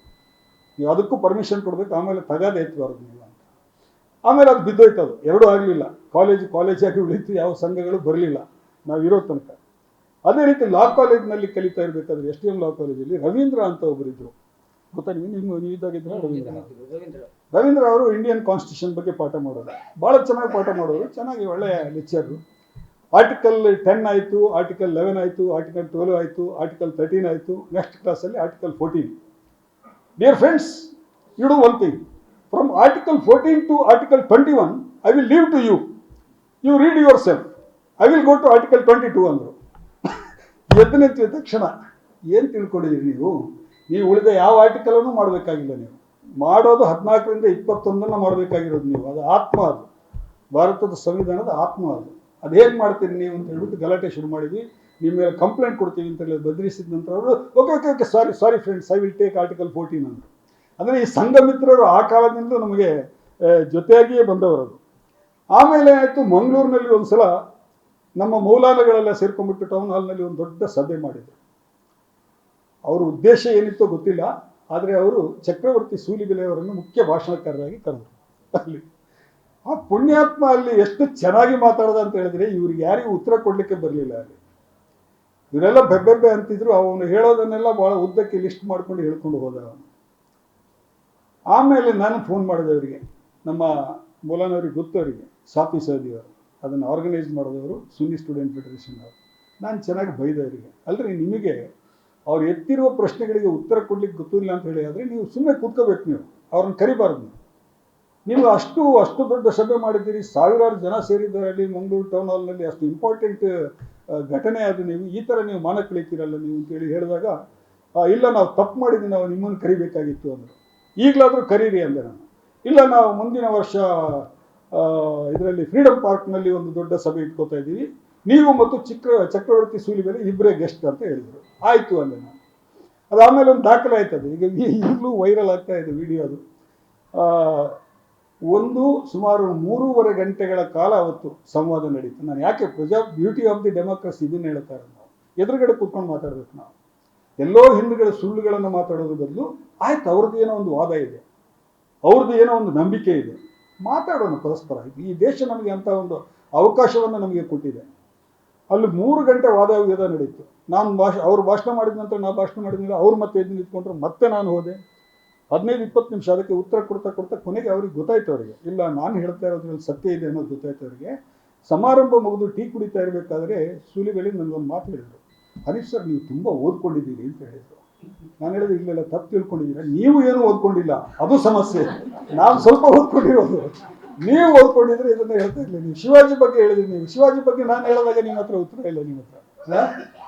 ನೀವು ಅದಕ್ಕೂ ಪರ್ಮಿಷನ್ ಕೊಡಬೇಕು, ಆಮೇಲೆ ತಗಾದೆ ಎತ್ತಬಾರ್ದು ನೀವು ಅಂತ. ಆಮೇಲೆ ಅದು ಬಿದ್ದೋಯ್ತು, ಅದು ಎರಡೂ ಆಗಲಿಲ್ಲ. ಕಾಲೇಜಾಗಿ ಉಳಿತು, ಯಾವ ಸಂಘಗಳು ಬರಲಿಲ್ಲ ನಾವು ಇರೋ ತನಕ. ಅದೇ ರೀತಿ ಲಾ ಕಾಲೇಜ್ನಲ್ಲಿ ಕಲಿತಾ ಇರಬೇಕಾದ್ರೆ STM ಲಾ ಕಾಲೇಜಲ್ಲಿ ರವೀಂದ್ರ ಅಂತ ಒಬ್ಬರಿದ್ದರು, ಗೊತ್ತಾ ನೀವು ಇದ್ದಾಗಿದ್ರ? ರವೀಂದ್ರ ಅವರು ಇಂಡಿಯನ್ ಕಾನ್ಸ್ಟಿಟ್ಯೂಷನ್ ಬಗ್ಗೆ ಪಾಠ ಮಾಡೋರು, ಭಾಳ ಚೆನ್ನಾಗಿ ಪಾಠ ಮಾಡೋರು, ಚೆನ್ನಾಗಿ ಒಳ್ಳೆಯ ಲೆಕ್ಚರು. ಆರ್ಟಿಕಲ್ 10 ಆಯಿತು, ಆರ್ಟಿಕಲ್ 11 ಆಯಿತು, ಆರ್ಟಿಕಲ್ 12 ಆಯಿತು, ಆರ್ಟಿಕಲ್ 13 ಆಯಿತು, ನೆಕ್ಸ್ಟ್ ಕ್ಲಾಸಲ್ಲಿ article 14. Dear friends, you do one thing, from article 14 to article 21 I will leave to you, you read yourself, I will go to article 22 ಅಂದರು. ಎದ್ದು ನಿಂತಿದ ತಕ್ಷಣ ಏನು ತಿಳ್ಕೊಂಡಿದ್ದೀರಿ ನೀವು ಉಳಿದ ಯಾವ ಆರ್ಟಿಕಲನ್ನು ಮಾಡಬೇಕಾಗಿಲ್ಲ, ನೀವು ಮಾಡೋದು 14ರಿಂದ 21 ಮಾಡಬೇಕಾಗಿರೋದು ನೀವು. ಅದು ಆತ್ಮ, ಅದು ಭಾರತದ ಸಂವಿಧಾನದ ಆತ್ಮ. ಅದು ಹೇಗೆ ಮಾಡ್ತೀರಿ ನೀವು ಅಂತ ಹೇಳ್ಬಿಟ್ಟು ಗಲಾಟೆ ಶುರು ಮಾಡಿದ್ವಿ. ನಿಮ್ಮ ಮೇಲೆ ಕಂಪ್ಲೇಂಟ್ ಕೊಡ್ತೀವಿ ಅಂತ ಹೇಳಿ ಬದಲಿಸಿದ ನಂತರ ಅವರು okay sorry friends, I will take article 14 ಅಂದರು. ಅಂದರೆ ಈ ಸಂಘ ಮಿತ್ರರು ಆ ಕಾಲದಿಂದ ನಮಗೆ ಜೊತೆಯಾಗಿಯೇ ಬಂದವರದು. ಆಮೇಲೆ ಆಯಿತು, ಮಂಗಳೂರಿನಲ್ಲಿ ಒಂದು ಸಲ ನಮ್ಮ ಮೌಲಾನಗಳೆಲ್ಲ ಸೇರ್ಕೊಂಡ್ಬಿಟ್ಟು ಟೌನ್ ಹಾಲ್ನಲ್ಲಿ ಒಂದು ದೊಡ್ಡ ಸಭೆ ಮಾಡಿದರು. ಅವರ ಉದ್ದೇಶ ಏನಿತ್ತೋ ಗೊತ್ತಿಲ್ಲ, ಆದರೆ ಅವರು ಚಕ್ರವರ್ತಿ ಸೂಲಿಬೆಲೆಯವರನ್ನು ಮುಖ್ಯ ಭಾಷಣಕಾರರಾಗಿ ಕರೆದರು. ಅಲ್ಲಿ ಆ ಪುಣ್ಯಾತ್ಮ ಅಲ್ಲಿ ಎಷ್ಟು ಚೆನ್ನಾಗಿ ಮಾತಾಡ್ದ ಅಂತ ಹೇಳಿದ್ರೆ, ಇವ್ರಿಗೆ ಯಾರಿಗೂ ಉತ್ತರ ಕೊಡಲಿಕ್ಕೆ ಬರಲಿಲ್ಲ. ಅಲ್ಲಿ ಇವರೆಲ್ಲ ಬೆಬ್ಬೆಬ್ಬೆ ಅಂತಿದ್ರು, ಅವನು ಹೇಳೋದನ್ನೆಲ್ಲ ಭಾಳ ಉದ್ದಕ್ಕೆ ಲಿಸ್ಟ್ ಮಾಡ್ಕೊಂಡು ಹೇಳ್ಕೊಂಡು ಹೋದ ಅವನು. ಆಮೇಲೆ ನಾನು ಫೋನ್ ಮಾಡಿದೆ ಅವರಿಗೆ, ನಮ್ಮ ಮೌಲಾನವ್ರಿಗೆ ಗೊತ್ತವರಿಗೆ, ಸಾಫಿ ಸೌದಿಯವರು, ಅದನ್ನು ಆರ್ಗನೈಸ್ ಮಾಡಿದವರು ಸುನ್ನಿ ಸ್ಟೂಡೆಂಟ್ ಫೆಡರೇಷನ್ ಅವರು. ನಾನು ಚೆನ್ನಾಗಿ ಬೈದವರಿಗೆ, ಅಲ್ರಿ ನಿಮಗೆ ಅವ್ರು ಎತ್ತಿರುವ ಪ್ರಶ್ನೆಗಳಿಗೆ ಉತ್ತರ ಕೊಡ್ಲಿಕ್ಕೆ ಗೊತ್ತಿಲ್ಲ ಅಂತ ಹೇಳಿ ಆದರೆ ನೀವು ಸುಮ್ಮನೆ ಕೂತ್ಕೋಬೇಕು, ನೀವು ಅವ್ರನ್ನ ಕರಿಬಾರ್ದು. ನೀವು ಅಷ್ಟು ದೊಡ್ಡ ಸಭೆ ಮಾಡಿದ್ದೀರಿ, ಸಾವಿರಾರು ಜನ ಸೇರಿದ್ದಾರೆ ಅಲ್ಲಿ ಮಂಗಳೂರು ಟೌನ್ ಹಾಲ್ನಲ್ಲಿ, ಅಷ್ಟು ಇಂಪಾರ್ಟೆಂಟ್ ಘಟನೆ ಅದು, ನೀವು ಈ ಥರ ನೀವು ಮಾನ ಕಳೀತೀರಲ್ಲ ನೀವು ಅಂತೇಳಿ ಹೇಳಿದಾಗ, ಇಲ್ಲ ನಾವು ತಪ್ಪು ಮಾಡಿದ್ವಿ, ನಾವು ನಿಮ್ಮನ್ನು ಕರಿಬೇಕಾಗಿತ್ತು ಅಂದರು. ಈಗಲಾದರೂ ಕರೀರಿ ಅಂದೆ ನಾನು. ಇಲ್ಲ, ನಾವು ಮುಂದಿನ ವರ್ಷ ಇದರಲ್ಲಿ ಫ್ರೀಡಮ್ ಪಾರ್ಕ್ನಲ್ಲಿ ಒಂದು ದೊಡ್ಡ ಸಭೆ ಇಟ್ಕೋತಾ ಇದ್ದೀವಿ, ನೀವು ಮತ್ತು ಚಕ್ರವರ್ತಿ ಸೂಲಿಬೆಲೆ ಇಬ್ಬರೇ ಗೆಸ್ಟ್ ಅಂತ ಹೇಳಿದರು. ಆಯಿತು ಅಂದೆ ನಾನು. ಅದಾದಮೇಲೆ ಒಂದು ದಾಖಲೆ ಆಯ್ತದೆ, ಈಗ ಈಗಲೂ ವೈರಲ್ ಆಗ್ತಾ ಇದೆ ವಿಡಿಯೋ. ಅದು ಸುಮಾರು 3.5 ಗಂಟೆಗಳ ಕಾಲ ಅವತ್ತು ಸಂವಾದ ನಡೀತು. ನಾನು ಯಾಕೆ ಬ್ಯೂಟಿ ಆಫ್ ದಿ ಡೆಮೋಕ್ರಸಿ ಇದನ್ನು ಹೇಳ್ತಾರೆ, ನಾವು ಎದುರುಗಡೆ ಕೂತ್ಕೊಂಡು ಮಾತಾಡಬೇಕು. ನಾವು ಎಲ್ಲೋ ಹಿಂದುಗಡೆ ಸುಳ್ಳುಗಳನ್ನು ಮಾತಾಡೋದ್ರ ಬದಲು, ಆಯ್ತು ಅವ್ರದ್ದು ಏನೋ ಒಂದು ವಾದ ಇದೆ, ಅವ್ರದ್ದು ಏನೋ ಒಂದು ನಂಬಿಕೆ ಇದೆ, ಮಾತಾಡೋಣ ಪರಸ್ಪರ. ಈ ದೇಶ ನಮಗೆ ಅಂತ ಒಂದು ಅವಕಾಶವನ್ನು ನಮಗೆ ಕೊಟ್ಟಿದೆ. ಅಲ್ಲಿ 3 ಗಂಟೆ ವಾದ ವಿವಾದ ನಡೀತು. ಅವ್ರು ಭಾಷಣ ಮಾಡಿದ ನಂತರ ನಾನು ಭಾಷಣ ಮಾಡಿದ್ಮೇಲೆ ಅವ್ರು ಮತ್ತೆ ಎದ್ದು ನಿಂತ್ಕೊಂಡ್ರು, ಮತ್ತೆ ನಾನು ಹೋದೆ. 15-20 ನಿಮಿಷ ಅದಕ್ಕೆ ಉತ್ತರ ಕೊಡ್ತಾ ಕೊನೆಗೆ ಅವ್ರಿಗೆ ಗೊತ್ತಾಯ್ತು, ಅವರಿಗೆ ಇಲ್ಲ ನಾನು ಹೇಳ್ತಾ ಇರೋದ್ರಲ್ಲಿ ಸತ್ಯ ಇದೆ ಅನ್ನೋದು ಗೊತ್ತಾಯ್ತು ಅವರಿಗೆ. ಸಮಾರಂಭ ಮುಗಿದು ಟೀ ಕುಡಿತಾ ಇರಬೇಕಾದ್ರೆ ಸೂಲಿಬೆಲೆ ನನಗೊಂದು ಮಾತು ಹೇಳಿದರು, ಹರೀಶ್ ಸರ್ ನೀವು ತುಂಬ ಓದ್ಕೊಂಡಿದ್ದೀರಿ ಅಂತ ಹೇಳಿದರು. ನಾನು ಹೇಳಿದೆ ಇಲ್ಲ ತಪ್ಪು ತಿಳ್ಕೊಂಡಿದ್ದೀರಾ, ನೀವು ಏನೂ ಓದ್ಕೊಂಡಿಲ್ಲ, ಅದು ಸಮಸ್ಯೆ, ನಾನು ಸ್ವಲ್ಪ ಓದ್ಕೊಂಡಿರೋದು, ನೀವು ಓದ್ಕೊಂಡಿದ್ರೆ ಇದನ್ನ ಹೇಳ್ತಾ ಇಲ್ಲ. ನೀವು ಶಿವಾಜಿ ಬಗ್ಗೆ ಹೇಳಿದ್ರಿ, ನೀವು ಶಿವಾಜಿ ಬಗ್ಗೆ ನಾನು ಹೇಳಿದಾಗ ನಿಮ್ಮ ಹತ್ರ ಉತ್ತರ ಇಲ್ಲ. ನಿಮ್ಮ ಹತ್ರ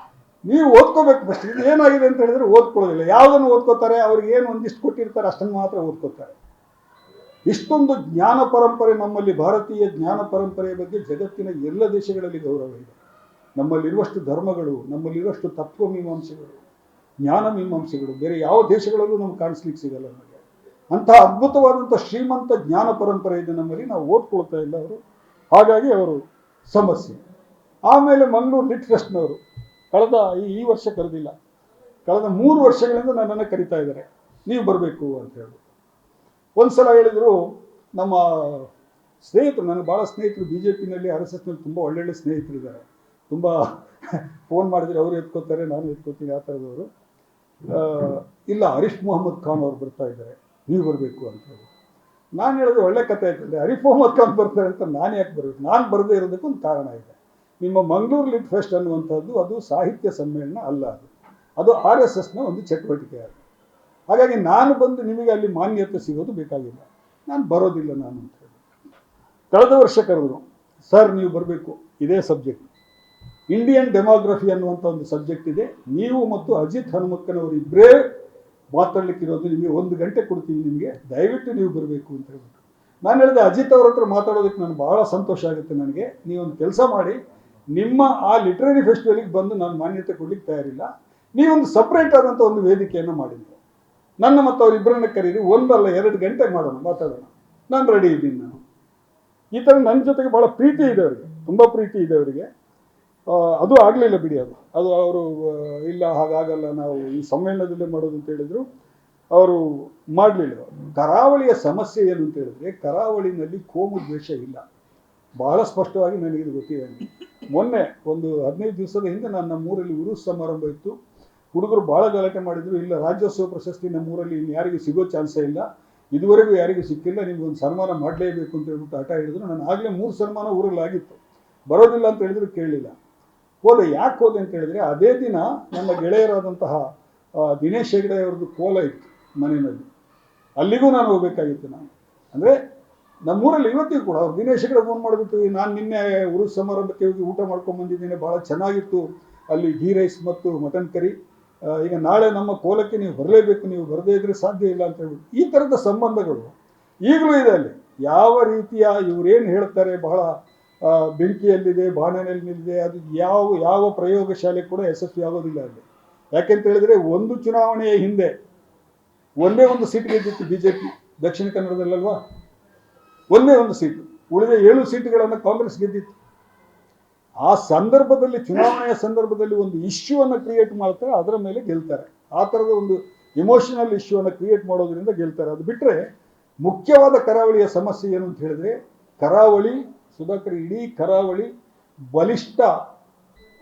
ನೀವು ಓದ್ಕೋಬೇಕು ಫಸ್ಟ್. ಇದು ಏನಾಗಿದೆ ಅಂತ ಹೇಳಿದ್ರೆ ಓದ್ಕೊಳ್ಳೋದಿಲ್ಲ. ಯಾವುದನ್ನು ಓದ್ಕೋತಾರೆ, ಅವ್ರಿಗೆ ಏನು ಒಂದಿಷ್ಟು ಕೊಟ್ಟಿರ್ತಾರೆ ಅಷ್ಟನ್ನು ಮಾತ್ರ ಓದ್ಕೋತಾರೆ. ಇಷ್ಟೊಂದು ಜ್ಞಾನ ಪರಂಪರೆ ನಮ್ಮಲ್ಲಿ, ಭಾರತೀಯ ಜ್ಞಾನ ಪರಂಪರೆಯ ಬಗ್ಗೆ ಜಗತ್ತಿನ ಎಲ್ಲ ದೇಶಗಳಲ್ಲಿ ಗೌರವ ಇದೆ. ನಮ್ಮಲ್ಲಿರುವಷ್ಟು ಧರ್ಮಗಳು, ನಮ್ಮಲ್ಲಿರುವಷ್ಟು ತತ್ವ ಮೀಮಾಂಸೆಗಳು, ಜ್ಞಾನ ಮೀಮಾಂಸೆಗಳು ಬೇರೆ ಯಾವ ದೇಶಗಳಲ್ಲೂ ನಮ್ಗೆ ಕಾಣಿಸ್ಲಿಕ್ಕೆ ಸಿಗಲ್ಲ. ನಮಗೆ ಅಂತಹ ಅದ್ಭುತವಾದಂಥ ಶ್ರೀಮಂತ ಜ್ಞಾನ ಪರಂಪರೆ ಇದೆ ನಮ್ಮಲ್ಲಿ, ನಾವು ಓದ್ಕೊಳ್ತಾ ಇಲ್ಲ ಅವರು. ಹಾಗಾಗಿ ಅವರು ಸಮಸ್ಯೆ. ಆಮೇಲೆ ಮಂಗಳೂರು ಲಿಟ್ ಫೆಸ್ಟ್ನವರು ಕಳೆದ ಈ ವರ್ಷ ಕರೆದಿಲ್ಲ, ಕಳೆದ 3 ವರ್ಷಗಳಿಂದ ನನ್ನನ್ನು ಕರಿತಾ ಇದ್ದಾರೆ, ನೀವು ಬರಬೇಕು ಅಂತ ಹೇಳಿ. ಒಂದು ಸಲ ಹೇಳಿದರು, ನಮ್ಮ ಸ್ನೇಹಿತರು, ನನಗೆ ಭಾಳ ಸ್ನೇಹಿತರು BJPನಲ್ಲಿ RSSನಲ್ಲಿ ತುಂಬ ಒಳ್ಳೊಳ್ಳೆ ಸ್ನೇಹಿತರಿದ್ದಾರೆ. ತುಂಬ ಫೋನ್ ಮಾಡಿದರೆ ಅವರು ಎತ್ಕೋತಾರೆ, ನಾನು ಎತ್ಕೋತೀನಿ, ಆ ಥರದವರು. ಇಲ್ಲ ಅರಿಫ್ ಮೊಹಮ್ಮದ್ ಖಾನ್ ಅವ್ರು ಬರ್ತಾ ಇದ್ದಾರೆ, ನೀವು ಬರಬೇಕು ಅಂತ ಹೇಳಿ. ನಾನು ಹೇಳಿದ್ರೆ ಒಳ್ಳೆ ಕಥೆ ಆಯ್ತದೆ, ಅರಿಫ್ ಮೊಹಮ್ಮದ್ ಖಾನ್ ಬರ್ತಾರೆ ಅಂತ ನಾನು ಯಾಕೆ ಬರಬೇಕು? ನಾನು ಬರದೇ ಇರೋದಕ್ಕೊಂದು ಕಾರಣ ಇದೆ. ನಿಮ್ಮ ಮಂಗಳೂರು ಲಿಟ್ ಫೆಸ್ಟ್ ಅನ್ನುವಂಥದ್ದು ಅದು ಸಾಹಿತ್ಯ ಸಮ್ಮೇಳನ ಅಲ್ಲ, ಅದು RSSನ ಒಂದು ಚಟುವಟಿಕೆ ಅದು. ಹಾಗಾಗಿ ನಾನು ಬಂದು ನಿಮಗೆ ಅಲ್ಲಿ ಮಾನ್ಯತೆ ಸಿಗೋದು ಬೇಕಾಗಿಲ್ಲ, ನಾನು ಬರೋದಿಲ್ಲ ನಾನು ಅಂತ ಹೇಳಿ. ಕಳೆದ ವರ್ಷ ಕರೆದ್ರು, ಸರ್ ನೀವು ಬರಬೇಕು, ಇದೇ ಸಬ್ಜೆಕ್ಟ್, ಇಂಡಿಯನ್ ಡೆಮೋಗ್ರಫಿ ಅನ್ನುವಂಥ ಒಂದು ಸಬ್ಜೆಕ್ಟ್ ಇದೆ, ನೀವು ಮತ್ತು ಅಜಿತ್ ಹನುಮಕ್ಕನವರು ಇಬ್ಬರೇ ಮಾತಾಡಲಿಕ್ಕಿರೋದು, ನಿಮಗೆ 1 ಗಂಟೆ ಕೊಡ್ತೀವಿ ನಿಮಗೆ, ದಯವಿಟ್ಟು ನೀವು ಬರಬೇಕು ಅಂತ ಹೇಳ್ಬಿಟ್ಟು. ನಾನು ಹೇಳಿದೆ ಅಜಿತ್ ಅವ್ರ ಹತ್ರ ಮಾತಾಡೋದಕ್ಕೆ ನಾನು ಭಾಳ ಸಂತೋಷ ಆಗುತ್ತೆ ನನಗೆ. ನೀವೊಂದು ಕೆಲಸ ಮಾಡಿ, ನಿಮ್ಮ ಆ ಲಿಟ್ರರಿ ಫೆಸ್ಟಿವಲಿಗೆ ಬಂದು ನಾನು ಮಾನ್ಯತೆ ಕೊಡ್ಲಿಕ್ಕೆ ತಯಾರಿಲ್ಲ, ನೀವೊಂದು ಸಪ್ರೇಟ್ ಆದಂಥ ಒಂದು ವೇದಿಕೆಯನ್ನು ಮಾಡಿದ್ರು. ನನ್ನ ಮತ್ತು ಅವರಿಬ್ಬರನ್ನ ಕರೀರಿ, 1 ಅಲ್ಲ 2 ಗಂಟೆ ಮಾಡೋಣ, ಮಾತಾಡೋಣ, ನಾನು ರೆಡಿ ಇದ್ದೀನಿ. ನಾನು ಈ ಥರ ನನ್ನ ಜೊತೆಗೆ ಭಾಳ ಪ್ರೀತಿ ಇದೆ ಅವರಿಗೆ, ತುಂಬ ಪ್ರೀತಿ ಇದೆ ಅವರಿಗೆ. ಅದು ಆಗಲಿಲ್ಲ ಬಿಡಿ, ಅದು ಅವರು ಇಲ್ಲ ಹಾಗಾಗಲ್ಲ, ನಾವು ಈ ಸಮ್ಮೇಳನದಲ್ಲೇ ಮಾಡೋದು ಅಂತ ಹೇಳಿದರು. ಅವರು ಮಾಡಲಿಲ್ಲ. ಕರಾವಳಿಯ ಸಮಸ್ಯೆ ಏನು ಅಂತ ಹೇಳಿದ್ರೆ, ಕರಾವಳಿನಲ್ಲಿ ಕೋಮು ದ್ವೇಷ ಇಲ್ಲ, ಬಹಳ ಸ್ಪಷ್ಟವಾಗಿ ನನಗಿದು ಗೊತ್ತಿದೆ. ಮೊನ್ನೆ ಒಂದು 15 ದಿವಸದ ಹಿಂದೆ ನಮ್ಮೂರಲ್ಲಿ ಉರುಸ್ ಸಮಾರಂಭ ಇತ್ತು. ಹುಡುಗರು ಭಾಳ ಗಲಾಟೆ ಮಾಡಿದ್ರು, ಇಲ್ಲ ರಾಜ್ಯೋತ್ಸವ ಪ್ರಶಸ್ತಿ ನಮ್ಮೂರಲ್ಲಿ ಇನ್ನು ಯಾರಿಗೂ ಸಿಗೋ ಚಾನ್ಸೇ ಇಲ್ಲ, ಇದುವರೆಗೂ ಯಾರಿಗೂ ಸಿಕ್ಕಿಲ್ಲ, ನಿಮ್ಗೊಂದು ಸನ್ಮಾನ ಮಾಡಲೇಬೇಕು ಅಂತ ಹೇಳ್ಬಿಟ್ಟು ಹಠ ಹಿಡಿದ್ರು. ನಾನು ಆಗಲೇ 3 ಸನ್ಮಾನ ಊರಲ್ಲಿ ಆಗಿತ್ತು, ಬರೋದಿಲ್ಲ ಅಂತ ಹೇಳಿದ್ರು, ಕೇಳಲಿಲ್ಲ. ಹೋದೆ. ಯಾಕೆ ಹೋದೆ ಅಂತ ಹೇಳಿದ್ರೆ, ಅದೇ ದಿನ ನನ್ನ ಗೆಳೆಯರಾದಂತಹ ದಿನೇಶ್ ಹೆಗಡೆ ಅವ್ರದ್ದು ಕೋಲ ಇತ್ತು ಮನೆಯಲ್ಲಿ, ಅಲ್ಲಿಗೂ ನಾನು ಹೋಗಬೇಕಾಗಿತ್ತು. ನಾನು ಅಂದರೆ ನಮ್ಮೂರಲ್ಲಿ ಇವತ್ತಿಗೂ ಕೂಡ ಅವ್ರು ದಿನೇಶ್ ಹೆಗಡೆ ಫೋನ್ ಮಾಡಿಬಿಟ್ಟು, ನಾನು ನಿನ್ನೆ ಉರುಸ್ ಸಮಾರಂಭಕ್ಕೆ ಹೋಗಿ ಊಟ ಮಾಡ್ಕೊಂಡು ಬಂದಿದ್ದೀನಿ, ಭಾಳ ಚೆನ್ನಾಗಿತ್ತು ಅಲ್ಲಿ, ಘೀ ರೈಸ್ ಮತ್ತು ಮಟನ್ ಕರಿ, ಈಗ ನಾಳೆ ನಮ್ಮ ಕೋಲಕ್ಕೆ ನೀವು ಬರಲೇಬೇಕು, ನೀವು ಬರದೇ ಇದ್ರೆ ಸಾಧ್ಯ ಇಲ್ಲ ಅಂತ ಹೇಳ್ಬಿಟ್ಟು ಈ ಥರದ ಸಂಬಂಧಗಳು ಈಗಲೂ ಇದೆ ಅಲ್ಲಿ. ಯಾವ ರೀತಿಯ ಇವರೇನು ಹೇಳ್ತಾರೆ, ಬಹಳ ಬೆಂಕಿಯಲ್ಲಿದೆ, ಬಾಣನಲ್ಲಿದೆ, ಅದು ಯಾವ ಪ್ರಯೋಗಶಾಲೆ ಕೂಡ ಯಶಸ್ವಿ ಆಗೋದಿಲ್ಲ ಅಲ್ಲಿ. ಯಾಕೆಂತ ಹೇಳಿದ್ರೆ, ಒಂದು ಚುನಾವಣೆಯ ಹಿಂದೆ ಒಂದೇ ಒಂದು ಸೀಟ್ ಗೆದ್ದಿತ್ತು BJP ದಕ್ಷಿಣ ಕನ್ನಡದಲ್ಲಲ್ವಾ, ಒಂದೇ ಒಂದು ಸೀಟು, ಉಳಿದ 7 ಸೀಟುಗಳನ್ನು ಕಾಂಗ್ರೆಸ್ ಗೆದ್ದಿತ್ತು. ಆ ಸಂದರ್ಭದಲ್ಲಿ, ಚುನಾವಣೆಯ ಸಂದರ್ಭದಲ್ಲಿ ಒಂದು ಇಶ್ಯೂವನ್ನು ಕ್ರಿಯೇಟ್ ಮಾಡ್ತಾರೆ, ಅದರ ಮೇಲೆ ಗೆಲ್ತಾರೆ. ಆ ಥರದ ಒಂದು ಇಮೋಷನಲ್ ಇಶ್ಯೂವನ್ನು ಕ್ರಿಯೇಟ್ ಮಾಡೋದ್ರಿಂದ ಗೆಲ್ತಾರೆ. ಅದು ಬಿಟ್ಟರೆ ಮುಖ್ಯವಾದ ಕರಾವಳಿಯ ಸಮಸ್ಯೆ ಏನು ಅಂತ ಹೇಳಿದ್ರೆ, ಕರಾವಳಿ ಸುಧಾಕರ್, ಇಡೀ ಕರಾವಳಿ ಬಲಿಷ್ಠ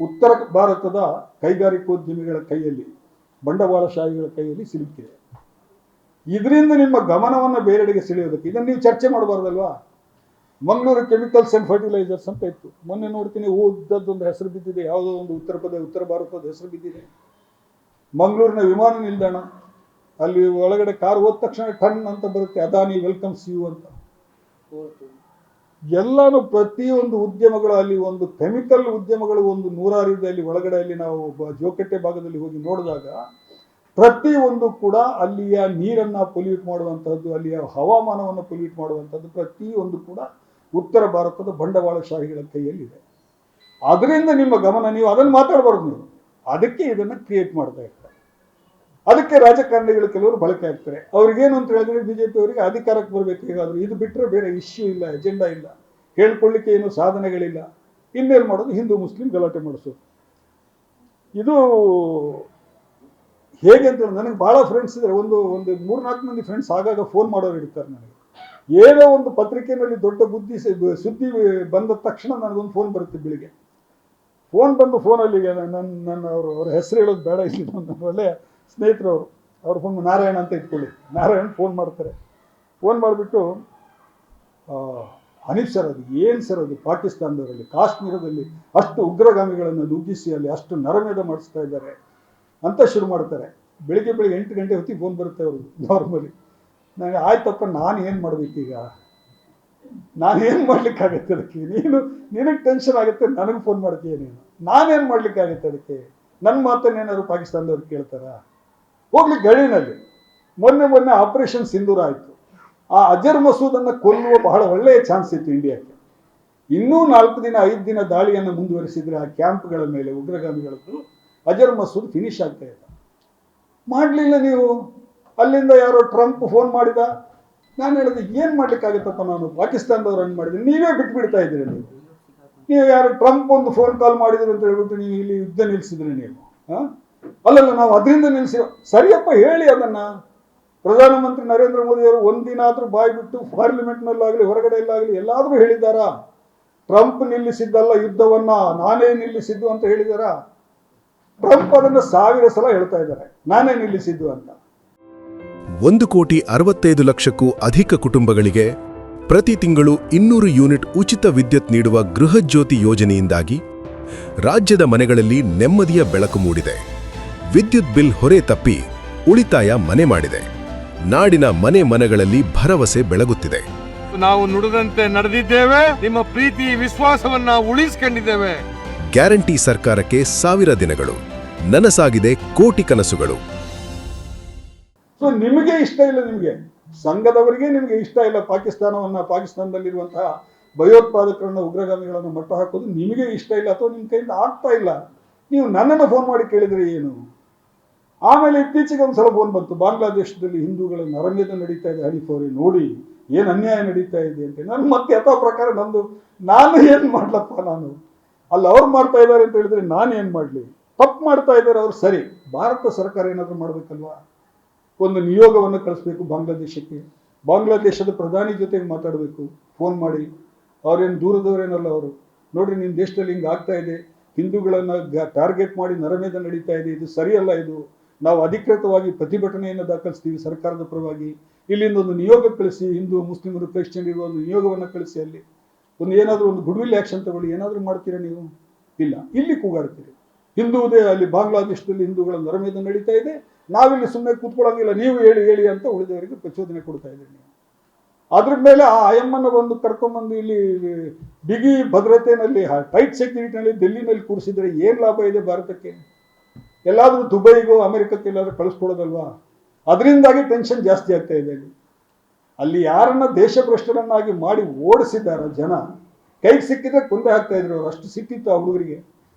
ಉತ್ತರ ಭಾರತದ ಕೈಗಾರಿಕೋದ್ಯಮಿಗಳ ಕೈಯಲ್ಲಿ, ಬಂಡವಾಳಶಾಹಿಗಳ ಕೈಯಲ್ಲಿ ಸಿಲುಕಿದೆ. ಇದರಿಂದ ನಿಮ್ಮ ಗಮನವನ್ನು ಬೇರೆಡೆಗೆ ಸೆಳೆಯೋದಕ್ಕೆ ಇದನ್ನು ನೀವು ಚರ್ಚೆ ಮಾಡಬಾರ್ದಲ್ವಾ. ಮಂಗಳೂರು ಕೆಮಿಕಲ್ಸ್ ಆ್ಯಂಡ್ ಫರ್ಟಿಲೈಸರ್ಸ್ ಅಂತ ಇತ್ತು, ಮೊನ್ನೆ ನೋಡ್ತೀನಿ ಉದ್ದದ್ದೊಂದು ಹೆಸರು ಬಿದ್ದಿದೆ, ಯಾವುದೋ ಒಂದು ಉತ್ತರ ಭಾರತದ ಹೆಸರು ಬಿದ್ದಿದೆ. ಮಂಗಳೂರಿನ ವಿಮಾನ ನಿಲ್ದಾಣ, ಅಲ್ಲಿ ಒಳಗಡೆ ಕಾರ್ ಹೋದ ತಕ್ಷಣ ಟನ್ ಅಂತ ಬರುತ್ತೆ, ಅದಾನಿ ವೆಲ್ಕಮ್ಸ್ ಯು ಅಂತ. ಎಲ್ಲಾನು ಪ್ರತಿಯೊಂದು ಉದ್ಯಮಗಳು, ಅಲ್ಲಿ ಒಂದು ಕೆಮಿಕಲ್ ಉದ್ಯಮಗಳು ಒಂದು 100 ಇದೆ ಅಲ್ಲಿ ಒಳಗಡೆ. ಅಲ್ಲಿ ನಾವು ಜೋಕಟ್ಟೆ ಭಾಗದಲ್ಲಿ ಹೋಗಿ ನೋಡಿದಾಗ ಪ್ರತಿಯೊಂದು ಕೂಡ ಅಲ್ಲಿಯ ನೀರನ್ನು ಪೊಲ್ಯೂಟ್ ಮಾಡುವಂಥದ್ದು, ಅಲ್ಲಿಯ ಹವಾಮಾನವನ್ನು ಪೊಲ್ಯೂಟ್ ಮಾಡುವಂಥದ್ದು ಪ್ರತಿಯೊಂದು ಕೂಡ ಉತ್ತರ ಭಾರತದ ಬಂಡವಾಳಶಾಹಿಗಳ ಕೈಯಲ್ಲಿದೆ. ಅದರಿಂದ ನಿಮ್ಮ ಗಮನ, ನೀವು ಅದನ್ನು ಮಾತಾಡಬಾರ್ದು, ನೀವು ಅದಕ್ಕೆ ಇದನ್ನು ಕ್ರಿಯೇಟ್ ಮಾಡ್ತಾ ಇರ್ತಾರೆ. ಅದಕ್ಕೆ ರಾಜಕಾರಣಿಗಳು ಕೆಲವರು ಬಳಕೆ ಆಗ್ತಾರೆ. ಅವ್ರಿಗೇನು ಅಂತ ಹೇಳಿದ್ರೆ, BJP ಅವರಿಗೆ ಅಧಿಕಾರಕ್ಕೆ ಬರಬೇಕು ಹೇಗಾದರೂ, ಇದು ಬಿಟ್ಟರೆ ಬೇರೆ ಇಶ್ಯೂ ಇಲ್ಲ, ಎಜೆಂಡಾ ಇಲ್ಲ, ಹೇಳ್ಕೊಳ್ಳಿಕ್ಕೆ ಏನು ಸಾಧನೆಗಳಿಲ್ಲ, ಇನ್ನೇನು ಮಾಡೋದು, ಹಿಂದೂ ಮುಸ್ಲಿಂ ಗಲಾಟೆ ಮಾಡಿಸೋದು. ಇದು ಹೇಗೆ ಅಂತ ನನಗೆ ಭಾಳ ಫ್ರೆಂಡ್ಸ್ ಇದ್ದಾರೆ, ಒಂದು 3-4 ಮಂದಿ ಫ್ರೆಂಡ್ಸ್ ಆಗಾಗ ಫೋನ್ ಮಾಡೋರು ಇರ್ತಾರೆ ನನಗೆ. ಏನೋ ಒಂದು ಪತ್ರಿಕೆಯಲ್ಲಿ ದೊಡ್ಡ ಸುದ್ದಿ ಬಂದ ತಕ್ಷಣ ನನಗೊಂದು ಫೋನ್ ಬರುತ್ತೆ ಬೆಳಿಗ್ಗೆ. ಫೋನ್ ಬಂದು ಫೋನಲ್ಲಿಗೆ ನನ್ನ ಅವ್ರ ಹೆಸರು ಹೇಳೋದು ಬೇಡ, ಇಲ್ಲಿ ನನ್ನ ಒಳ್ಳೆಯ ಸ್ನೇಹಿತರು ಅವ್ರ ಫೋನ್ ನಾರಾಯಣ ಅಂತ ಇಟ್ಕೊಳ್ಳಿ, ನಾರಾಯಣ್ ಫೋನ್ ಮಾಡ್ತಾರೆ. ಫೋನ್ ಮಾಡಿಬಿಟ್ಟು, ಹನೀಫ್ ಸರ್, ಅದು ಏನು ಸರ್, ಅದು ಪಾಕಿಸ್ತಾನದವರಲ್ಲಿ ಕಾಶ್ಮೀರದಲ್ಲಿ ಅಷ್ಟು ಉಗ್ರಗಾಮಿಗಳನ್ನು ನುಗ್ಗಿಸಿ ಅಲ್ಲಿ ಅಷ್ಟು ನರಮೇಧ ಮಾಡಿಸ್ತಾ ಇದ್ದಾರೆ ಅಂತ ಶುರು ಮಾಡ್ತಾರೆ. ಬೆಳಿಗ್ಗೆ 8 ಗಂಟೆ ಹೊತ್ತಿಗೆ ಫೋನ್ ಬರುತ್ತೆ ಅವ್ರದ್ದು ನಾರ್ಮಲಿ. ನನಗೆ ಆಯ್ತಪ್ಪ, ನಾನು ಏನು ಮಾಡಬೇಕೀಗ, ನಾನೇನು ಮಾಡ್ಲಿಕ್ಕಾಗತ್ತೆ ಅದಕ್ಕೆ, ನಿನಗೆ ಟೆನ್ಷನ್ ಆಗುತ್ತೆ, ನನಗೆ ಫೋನ್ ಮಾಡ್ತೀಯ ನೀನು, ನಾನೇನು ಮಾಡ್ಲಿಕ್ಕಾಗತ್ತೆ ಅದಕ್ಕೆ, ನನ್ನ ಮಾತನ್ನೇನಾದ್ರು ಪಾಕಿಸ್ತಾನದವ್ರು ಕೇಳ್ತಾರಾ? ಹೋಗ್ಲಿ ಗಡಿನಲ್ಲಿ ಮೊನ್ನೆ ಆಪರೇಷನ್ ಸಿಂಧೂರ ಆಯಿತು. ಆ ಅಜರ್ ಮಸೂದನ್ನು ಕೊಲ್ಲುವ ಬಹಳ ಒಳ್ಳೆಯ ಚಾನ್ಸ್ ಇತ್ತು ಇಂಡಿಯಾಕ್ಕೆ. ಇನ್ನೂ 4 ದಿನ 5 ದಿನ ದಾಳಿಯನ್ನು ಮುಂದುವರಿಸಿದರೆ ಆ ಕ್ಯಾಂಪ್ಗಳ ಮೇಲೆ ಉಗ್ರಗಾಮಿಗಳದ್ದು, ಅಜರ್ ಮಸೂದ್ ಫಿನಿಶ್ ಆಗ್ತಾ ಇಲ್ಲ. ಮಾಡಲಿಲ್ಲ ನೀವು. ಅಲ್ಲಿಂದ ಯಾರೋ ಟ್ರಂಪ್ ಫೋನ್ ಮಾಡಿದ. ನಾನು ಹೇಳಿದೆ, ಏನು ಮಾಡ್ಲಿಕ್ಕಾಗುತ್ತಪ್ಪ, ನಾನು ಪಾಕಿಸ್ತಾನದವ್ರು ಹಂಗೆ ಮಾಡಿದ್ದೀನಿ, ನೀವೇ ಬಿಟ್ಬಿಡ್ತಾ ಇದ್ದೀರಿ. ನೀವು ಯಾರು ಟ್ರಂಪ್ ಒಂದು ಫೋನ್ ಕಾಲ್ ಮಾಡಿದ್ರು ಅಂತ ಹೇಳ್ಬಿಟ್ಟು ನೀವು ಇಲ್ಲಿ ಯುದ್ಧ ನಿಲ್ಲಿಸಿದ್ರಿ ನೀವು. ಅಲ್ಲಲ್ಲ, ನಾವು ಅದರಿಂದ ನಿಲ್ಲಿಸಿ, ಸರಿಯಪ್ಪ ಹೇಳಿ ಅದನ್ನು. ಪ್ರಧಾನಮಂತ್ರಿ ನರೇಂದ್ರ ಮೋದಿಯವರು ಒಂದಿನ ಆದರೂ ಬಾಯಿ ಬಿಟ್ಟು ಪಾರ್ಲಿಮೆಂಟ್ನಲ್ಲಾಗಲಿ ಹೊರಗಡೆ ಎಲ್ಲಾಗಲಿ ಎಲ್ಲಾದರೂ ಹೇಳಿದಾರಾ ಟ್ರಂಪ್ ನಿಲ್ಲಿಸಿದ್ದಲ್ಲ ಯುದ್ಧವನ್ನು, ನಾನೇ ನಿಲ್ಲಿಸಿದ್ದು ಅಂತ ಹೇಳಿದಾರಾ? ಟ್ರಂಪ್ ಅದನ್ನು 1000 ಸಲ ಹೇಳ್ತಾ ಇದ್ದಾರೆ, ನಾನೇ ನಿಲ್ಲಿಸಿದ್ದು ಅಂತ. 1,65,00,000ಕ್ಕೂ ಅಧಿಕ ಕುಟುಂಬಗಳಿಗೆ ಪ್ರತಿ ತಿಂಗಳು 200 ಯೂನಿಟ್ ಉಚಿತ ವಿದ್ಯುತ್ ನೀಡುವ ಗೃಹಜ್ಯೋತಿ ಯೋಜನೆಯಿಂದಾಗಿ ರಾಜ್ಯದ ಮನೆಗಳಲ್ಲಿ ನೆಮ್ಮದಿಯ ಬೆಳಕು ಮೂಡಿದೆ. ವಿದ್ಯುತ್ ಬಿಲ್ ಹೊರೆ ತಪ್ಪಿ ಉಳಿತಾಯ ಮನೆ ಮಾಡಿದೆ. ನಾಡಿನ ಮನೆಗಳಲ್ಲಿ ಭರವಸೆ ಬೆಳಗುತ್ತಿದೆ. ನಾವು ನುಡಿದಂತೆ ನಡೆದಿದ್ದೇವೆ, ನಿಮ್ಮ ಪ್ರೀತಿ ವಿಶ್ವಾಸವನ್ನ ಉಳಿಸಿಕೊಂಡಿದ್ದೇವೆ. ಗ್ಯಾರಂಟಿ ಸರ್ಕಾರಕ್ಕೆ 1000 ದಿನಗಳು, ನನಸಾಗಿದೆ ಕೋಟಿ ಕನಸುಗಳು. ಸೊ ನಿಮಗೆ ಇಷ್ಟ ಇಲ್ಲ, ನಿಮಗೆ ಸಂಘದವರಿಗೆ ನಿಮಗೆ ಇಷ್ಟ ಇಲ್ಲ ಪಾಕಿಸ್ತಾನದಲ್ಲಿರುವಂತಹ ಭಯೋತ್ಪಾದಕರನ್ನ ಉಗ್ರಗಾಮಿಗಳನ್ನು ಮಟ್ಟ ಹಾಕೋದು ನಿಮಗೆ ಇಷ್ಟ ಇಲ್ಲ ಅಥವಾ ನಿಮ್ಮ ಕೈಯಿಂದ ಆಗ್ತಾ ಇಲ್ಲ. ನೀವು ನನ್ನನ್ನು ಫೋನ್ ಮಾಡಿ ಕೇಳಿದ್ರೆ ಏನು? ಆಮೇಲೆ ಇತ್ತೀಚೆಗೆ ಒಂದ್ಸಲ ಫೋನ್ ಬಂತು, ಬಾಂಗ್ಲಾದೇಶದಲ್ಲಿ ಹಿಂದೂಗಳ ನರಮೇಧ ನಡೀತಾ ಇದೆ ಹನೀಫ್ ಅವರೇ, ನೋಡಿ ಏನು ಅನ್ಯಾಯ ನಡೀತಾ ಇದೆ ಅಂತ. ನಾನು ಮತ್ತೆ ಯಥಾ ಪ್ರಕಾರ ನಾನು ಏನು ಮಾಡ್ಲಪ್ಪ, ನಾನು ಅಲ್ಲಿ ಅವ್ರು ಮಾಡ್ತಾ ಇದ್ದಾರೆ ಅಂತ ಹೇಳಿದ್ರೆ ನಾನು ಏನು ಮಾಡಲಿ? ತಪ್ಪು ಮಾಡ್ತಾ ಇದ್ದಾರೆ ಅವ್ರು, ಸರಿ. ಭಾರತ ಸರ್ಕಾರ ಏನಾದರೂ ಮಾಡಬೇಕಲ್ವಾ? ಒಂದು ನಿಯೋಗವನ್ನು ಕಳಿಸ್ಬೇಕು ಬಾಂಗ್ಲಾದೇಶಕ್ಕೆ, ಬಾಂಗ್ಲಾದೇಶದ ಪ್ರಧಾನಿ ಜೊತೆಗೆ ಮಾತಾಡಬೇಕು ಫೋನ್ ಮಾಡಿ. ಅವ್ರೇನು ದೂರದವರೇನಲ್ಲ ಅವರು. ನೋಡ್ರಿ, ನಿಮ್ಮ ದೇಶದಲ್ಲಿ ಹಿಂಗೆ ಆಗ್ತಾ ಇದೆ, ಹಿಂದೂಗಳನ್ನು ಟಾರ್ಗೆಟ್ ಮಾಡಿ ನರಮೇಧ ನಡೀತಾ ಇದೆ, ಇದು ಸರಿಯಲ್ಲ, ಇದು ನಾವು ಅಧಿಕೃತವಾಗಿ ಪ್ರತಿಭಟನೆಯನ್ನು ದಾಖಲಿಸ್ತೀವಿ ಸರ್ಕಾರದ ಪರವಾಗಿ. ಇಲ್ಲಿಂದ ಒಂದು ನಿಯೋಗ ಕಳಿಸಿ, ಹಿಂದೂ ಮುಸ್ಲಿಮರು ಕ್ರಿಶ್ಚಿಯನ್ ಒಂದು ನಿಯೋಗವನ್ನು ಕಳಿಸಿ, ಅಲ್ಲಿ ಏನಾದರೂ ಒಂದು ಗುಡ್ ವಿಲ್ ಆ್ಯಕ್ಷನ್ ತಗೊಳ್ಳಿ. ಏನಾದರೂ ಮಾಡ್ತೀರಾ ನೀವು? ಇಲ್ಲ, ಇಲ್ಲಿ ಕೂಗಾಡ್ತೀರಿ. ಹಿಂದೂದೇ ಅಲ್ಲಿ ಬಾಂಗ್ಲಾದೇಶದಲ್ಲಿ ಹಿಂದೂಗಳ ನರಮೇಧ ನಡೀತಾ ಇದೆ, ನಾವಿಲ್ಲಿ ಸುಮ್ಮನೆ ಕೂತ್ಕೊಳ್ಳೋಂಗಿಲ್ಲ, ನೀವು ಹೇಳಿ ಅಂತ ಉಳಿದವರಿಗೆ ಪ್ರಚೋದನೆ ಕೊಡ್ತಾ ಇದ್ದೀರಿ ನೀವು. ಅದ್ರ ಮೇಲೆ ಆ ಅಯ್ಯಮ್ಮನ ಬಂದು ಕರ್ಕೊಂಡ್ಬಂದು ಇಲ್ಲಿ ಬಿಗಿ ಭದ್ರತೆಯಲ್ಲಿ ಟೈಟ್ ಸೆಕ್ಯೂರಿಟಿನಲ್ಲಿ ಡೆಲ್ಲಿನಲ್ಲಿ ಕೂರಿಸಿದ್ರೆ ಏನು ಲಾಭ ಇದೆ ಭಾರತಕ್ಕೆ? ಎಲ್ಲಾದರೂ ದುಬೈಗೋ ಅಮೆರಿಕಕ್ಕೆ ಎಲ್ಲಾದರೂ ಕಳಿಸ್ಕೊಡೋದಲ್ವಾ? ಅದರಿಂದಾಗಿ ಟೆನ್ಷನ್ ಜಾಸ್ತಿ ಆಗ್ತಾ ಇದೆ. ಅಲ್ಲಿ ಯಾರನ್ನ ದೇಶಭ್ರಷ್ಟರನ್ನಾಗಿ ಮಾಡಿ ಓಡಿಸಿದಾರ ಜನ, ಕೈಗೆ ಸಿಕ್ಕಿದ್ರೆ ಕೊಂದೆ ಹಾಕ್ತಾ ಇದ್ರು ಅವ್ರು, ಅಷ್ಟು ಸಿಕ್ಕಿತ್ತು ಆ ಹುಡುಗರಿಗೆ.